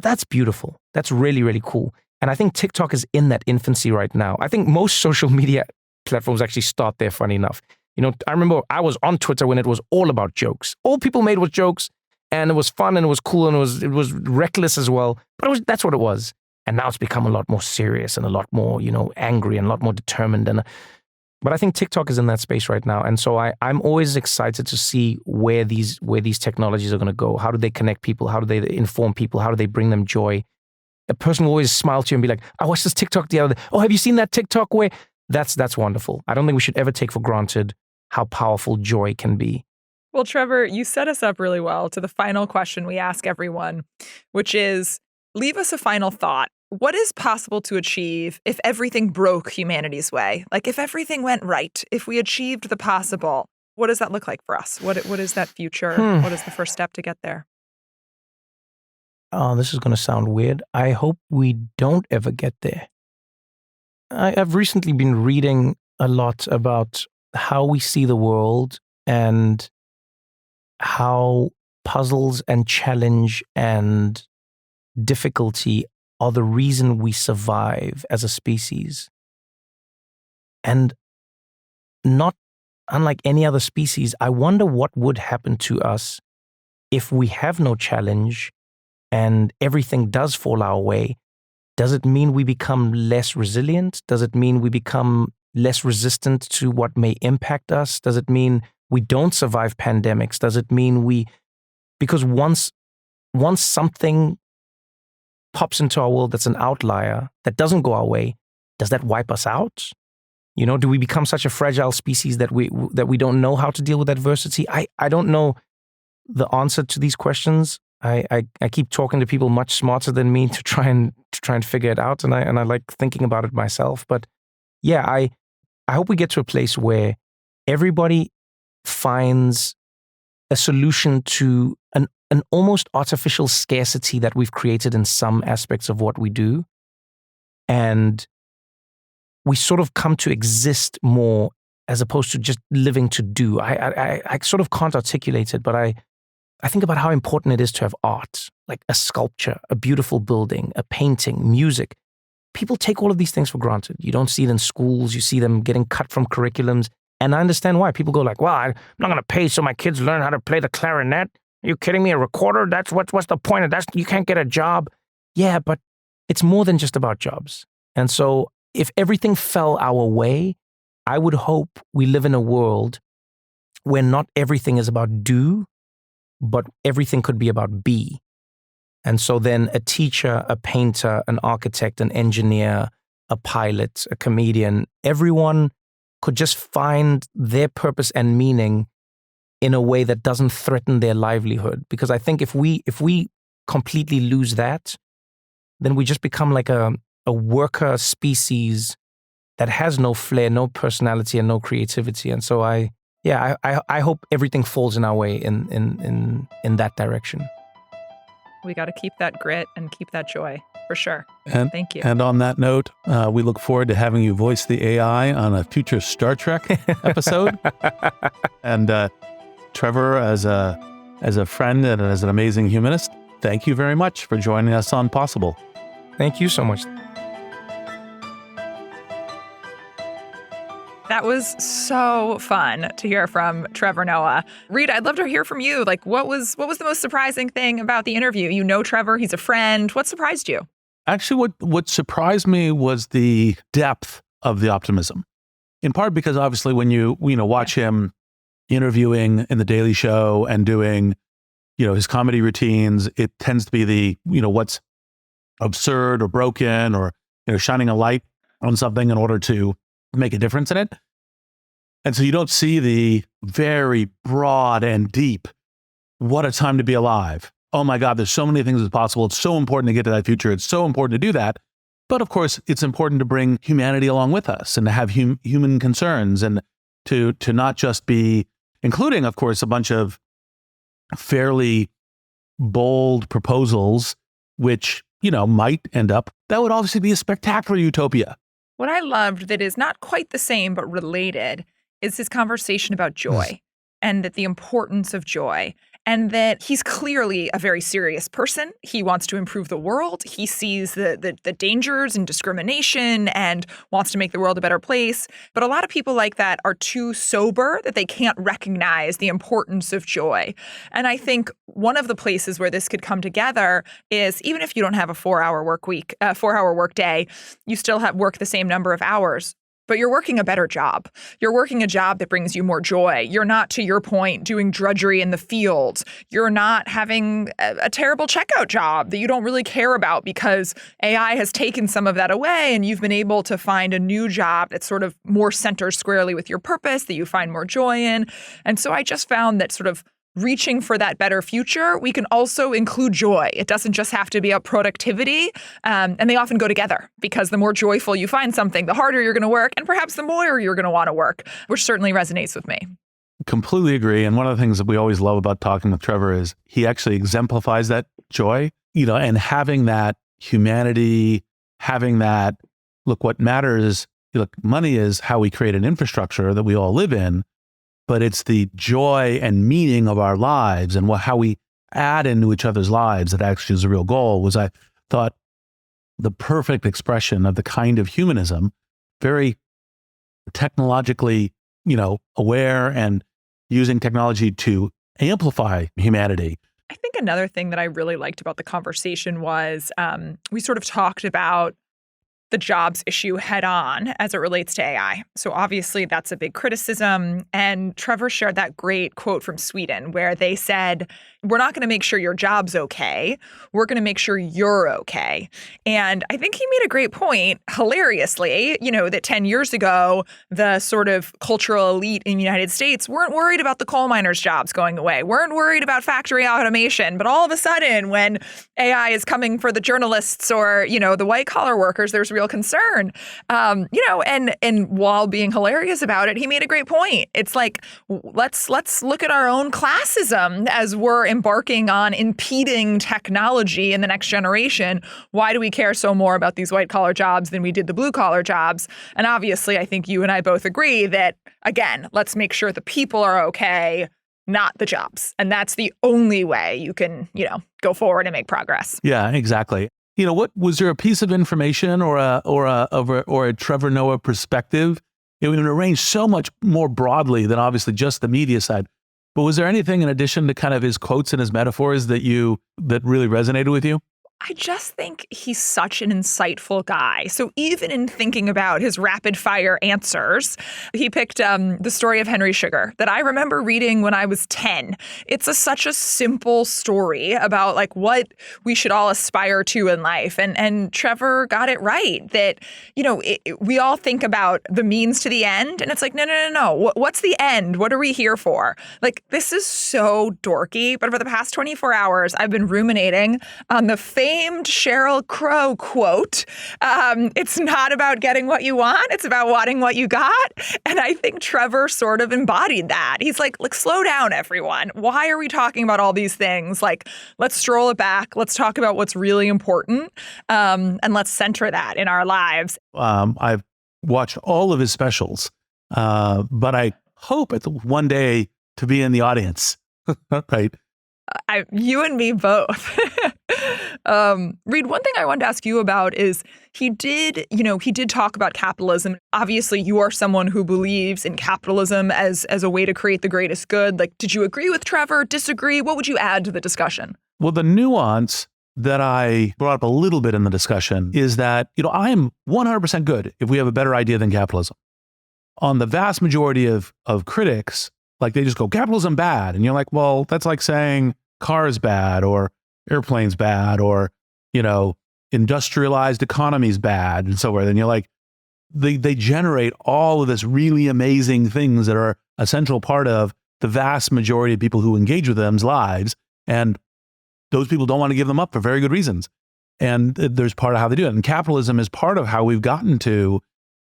that's beautiful. That's really, really cool. And I think TikTok is in that infancy right now. I think most social media platforms actually start there, funny enough. You know, I remember I was on Twitter when it was all about jokes. All people made was jokes, and it was fun and it was cool and it was reckless as well. But that's what it was. And now it's become a lot more serious and a lot more, you know, angry and a lot more determined. But I think TikTok is in that space right now. And so I'm always excited to see where these technologies are going to go. How do they connect people? How do they inform people? How do they bring them joy? A person will always smile to you and be like, I watched this TikTok the other day. Oh, have you seen that TikTok where? That's wonderful. I don't think we should ever take for granted how powerful joy can be. Well, Trevor, you set us up really well to the final question we ask everyone, which is, leave us a final thought. What is possible to achieve if everything broke humanity's way? Like if everything went right, if we achieved the possible, what does that look like for us? What is that future? What is the first step to get there? Oh, this is going to sound weird. I hope we don't ever get there. I've recently been reading a lot about how we see the world and how puzzles and challenge and difficulty are the reason we survive as a species. And not unlike any other species, I wonder what would happen to us if we have no challenge and everything does fall our way. Does it mean we become less resilient? Does it mean we become less resistant to what may impact us? Does it mean we don't survive pandemics? Does it mean because once something pops into our world that's an outlier, that doesn't go our way, does that wipe us out? You know, do we become such a fragile species that we don't know how to deal with adversity? I don't know the answer to these questions. I keep talking to people much smarter than me to try and figure it out, and I like thinking about it myself. But yeah, I hope we get to a place where everybody finds a solution to an almost artificial scarcity that we've created in some aspects of what we do, and we sort of come to exist more as opposed to just living to do. I sort of can't articulate it, but I think about how important it is to have art, like a sculpture, a beautiful building, a painting, music. People take all of these things for granted. You don't see it in schools. You see them getting cut from curriculums. And I understand why. People go like, well, I'm not going to pay so my kids learn how to play the clarinet. Are you kidding me? A recorder? That's what's the point of that? You can't get a job. Yeah, but it's more than just about jobs. And so if everything fell our way, I would hope we live in a world where not everything is about do, but everything could be about be. And so then a teacher, a painter, an architect, an engineer, a pilot, a comedian, everyone could just find their purpose and meaning in a way that doesn't threaten their livelihood. Because I think if we completely lose that, then we just become like a worker species that has no flair, no personality, and no creativity. And so I hope everything falls in our way in that direction. We got to keep that grit and keep that joy, for sure. And thank you. And on that note, we look forward to having you voice the AI on a future Star Trek episode. And Trevor, as a friend and as an amazing humanist, thank you very much for joining us on Possible. Thank you so much. That was so fun to hear from Trevor Noah. Reed, I'd love to hear from you. Like, what was the most surprising thing about the interview? You know Trevor, he's a friend. What surprised you? Actually, what surprised me was the depth of the optimism. In part because obviously when you watch him interviewing in The Daily Show and doing, his comedy routines, it tends to be the, what's absurd or broken or, shining a light on something in order to make a difference in it. And so you don't see the very broad and deep, what a time to be alive. Oh my God, there's so many things that's possible. It's so important to get to that future. It's so important to do that. But of course, it's important to bring humanity along with us and to have human concerns and to not just be, including, of course, a bunch of fairly bold proposals, which, might end up, that would obviously be a spectacular utopia. What I loved that is not quite the same, but related, is his conversation about joy and that the importance of joy. And that he's clearly a very serious person. He wants to improve the world. He sees the dangers and discrimination and wants to make the world a better place. But a lot of people like that are too sober that they can't recognize the importance of joy. And I think one of the places where this could come together is even if you don't have a 4-hour work day, you still have work the same number of hours. But you're working a better job. You're working a job that brings you more joy. You're not, to your point, doing drudgery in the fields. You're not having a terrible checkout job that you don't really care about because AI has taken some of that away and you've been able to find a new job that's sort of more centered squarely with your purpose that you find more joy in. And so I just found that sort of reaching for that better future, we can also include joy. It doesn't just have to be about productivity. And they often go together because the more joyful you find something, the harder you're going to work and perhaps the more you're going to want to work, which certainly resonates with me. Completely agree. And one of the things that we always love about talking with Trevor is he actually exemplifies that joy, and having that humanity, having that, look, what matters, money is how we create an infrastructure that we all live in. But it's the joy and meaning of our lives and how we add into each other's lives that actually is the real goal. Was, I thought, the perfect expression of the kind of humanism, very technologically, aware and using technology to amplify humanity. I think another thing that I really liked about the conversation was we sort of talked about the jobs issue head on as it relates to AI. So obviously that's a big criticism. And Trevor shared that great quote from Sweden where they said, we're not going to make sure your job's okay. We're going to make sure you're okay. And I think he made a great point, hilariously, that 10 years ago, the sort of cultural elite in the United States weren't worried about the coal miners' jobs going away, weren't worried about factory automation. But all of a sudden, when AI is coming for the journalists or, the white collar workers, there's real concern. And while being hilarious about it, he made a great point. It's like, let's look at our own classism as we're embarking on impeding technology in the next generation. Why do we care so more about these white collar jobs than we did the blue collar jobs? And obviously, I think you and I both agree that, again, let's make sure the people are okay, not the jobs. And that's the only way you can, go forward and make progress. Yeah, exactly. What was there a piece of information or a Trevor Noah perspective? It would arrange so much more broadly than obviously just the media side. But was there anything in addition to kind of his quotes and his metaphors that really resonated with you? I just think he's such an insightful guy. So even in thinking about his rapid fire answers, he picked the story of Henry Sugar that I remember reading when I was 10. It's such a simple story about like what we should all aspire to in life. And Trevor got it right that, we all think about the means to the end. And it's like, no. What's the end? What are we here for? Like, this is so dorky. But for the past 24 hours, I've been ruminating on the famed Sheryl Crow quote. It's not about getting what you want. It's about wanting what you got. And I think Trevor sort of embodied that. He's like, slow down, everyone. Why are we talking about all these things? Like, let's stroll it back. Let's talk about what's really important. And let's center that in our lives. I've watched all of his specials, but I hope one day to be in the audience. Right. You and me both. Reed, one thing I wanted to ask you about is he did talk about capitalism. Obviously, you are someone who believes in capitalism as a way to create the greatest good. Like, did you agree with Trevor? Disagree? What would you add to the discussion? Well, the nuance that I brought up a little bit in the discussion is that, I am 100% good if we have a better idea than capitalism. On the vast majority of critics, like they just go, capitalism bad. And you're like, well, that's like saying cars bad or airplanes bad or, industrialized economies bad and so forth. And you're like, they generate all of this really amazing things that are a central part of the vast majority of people who engage with them's lives. And those people don't want to give them up for very good reasons. And there's part of how they do it. And capitalism is part of how we've gotten to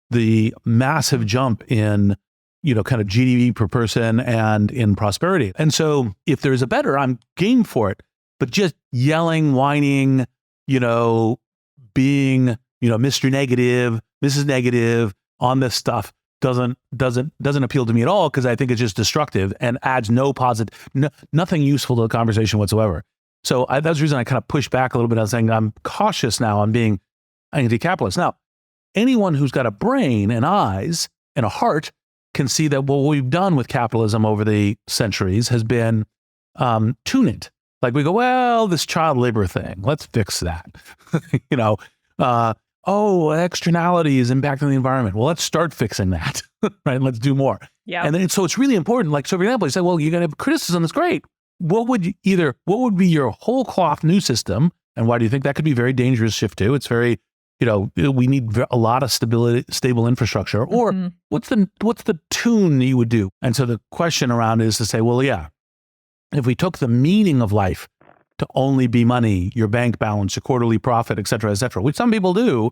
the massive jump in, kind of GDP per person and in prosperity. And so if there's a better, I'm game for it. But just yelling, whining, being, Mr. Negative, Mrs. Negative on this stuff doesn't appeal to me at all, because I think it's just destructive and adds nothing useful to the conversation whatsoever. So that's the reason I kind of push back a little bit. I was saying I'm cautious now on being anti-capitalist. Now, anyone who's got a brain and eyes and a heart can see that what we've done with capitalism over the centuries has been tune it. Like we go, well, this child labor thing, let's fix that. Externalities impacting the environment. Well, let's start fixing that, right? Let's do more. Yeah. And then so it's really important. Like, so for example, you say, well, you're going to have criticism. That's great. What would be your whole cloth new system? And why do you think that could be a very dangerous shift to? It's very, we need a lot of stable infrastructure. Or what's the tune you would do? And so the question around is to say, well, yeah, if we took the meaning of life to only be money, your bank balance, your quarterly profit, et cetera, which some people do,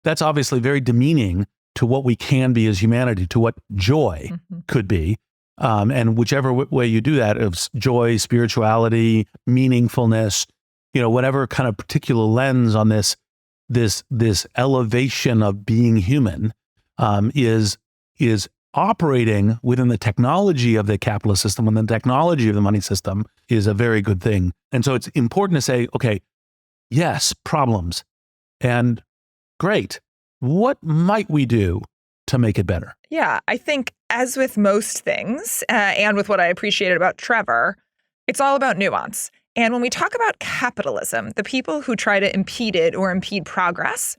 that's obviously very demeaning to what we can be as humanity, to what joy could be. And whichever way you do that, of joy, spirituality, meaningfulness, whatever kind of particular lens on this elevation of being human is operating within the technology of the capitalist system, and the technology of the money system is a very good thing. And so it's important to say, okay, yes, problems, and great. What might we do to make it better? Yeah, I think as with most things, and with what I appreciated about Trevor, it's all about nuance. And when we talk about capitalism, the people who try to impede it or impede progress,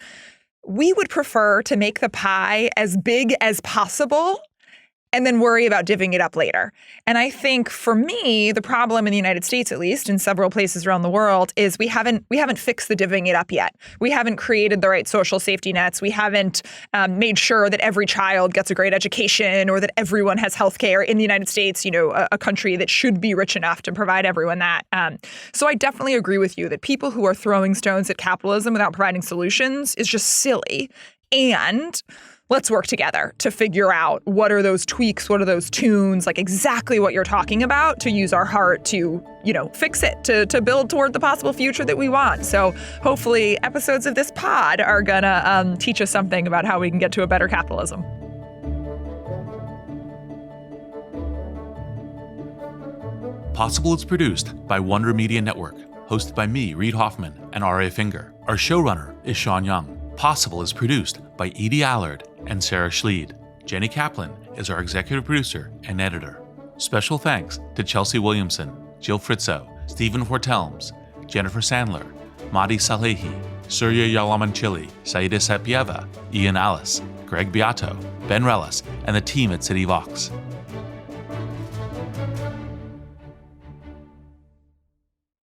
we would prefer to make the pie as big as possible and then worry about divvying it up later. And I think for me, the problem in the United States, at least, in several places around the world, is we haven't fixed the divvying it up yet. We haven't created the right social safety nets. We haven't made sure that every child gets a great education, or that everyone has healthcare in the United States, a country that should be rich enough to provide everyone that. So I definitely agree with you that people who are throwing stones at capitalism without providing solutions is just silly. And let's work together to figure out what are those tweaks, what are those tunes, like exactly what you're talking about, to use our heart to, fix it, to build toward the possible future that we want. So hopefully episodes of this pod are gonna teach us something about how we can get to a better capitalism. Possible is produced by Wonder Media Network, hosted by me, Reid Hoffman, and R.A. Finger. Our showrunner is Sean Young. Possible is produced by Edie Allard and Sarah Schleid. Jenny Kaplan is our executive producer and editor. Special thanks to Chelsea Williamson, Jill Fritzo, Stephen Fortelms, Jennifer Sandler, Mahdi Salehi, Surya Yalamanchili, Saida Sapieva, Ian Alice, Greg Beato, Ben Rellis, and the team at City Vox.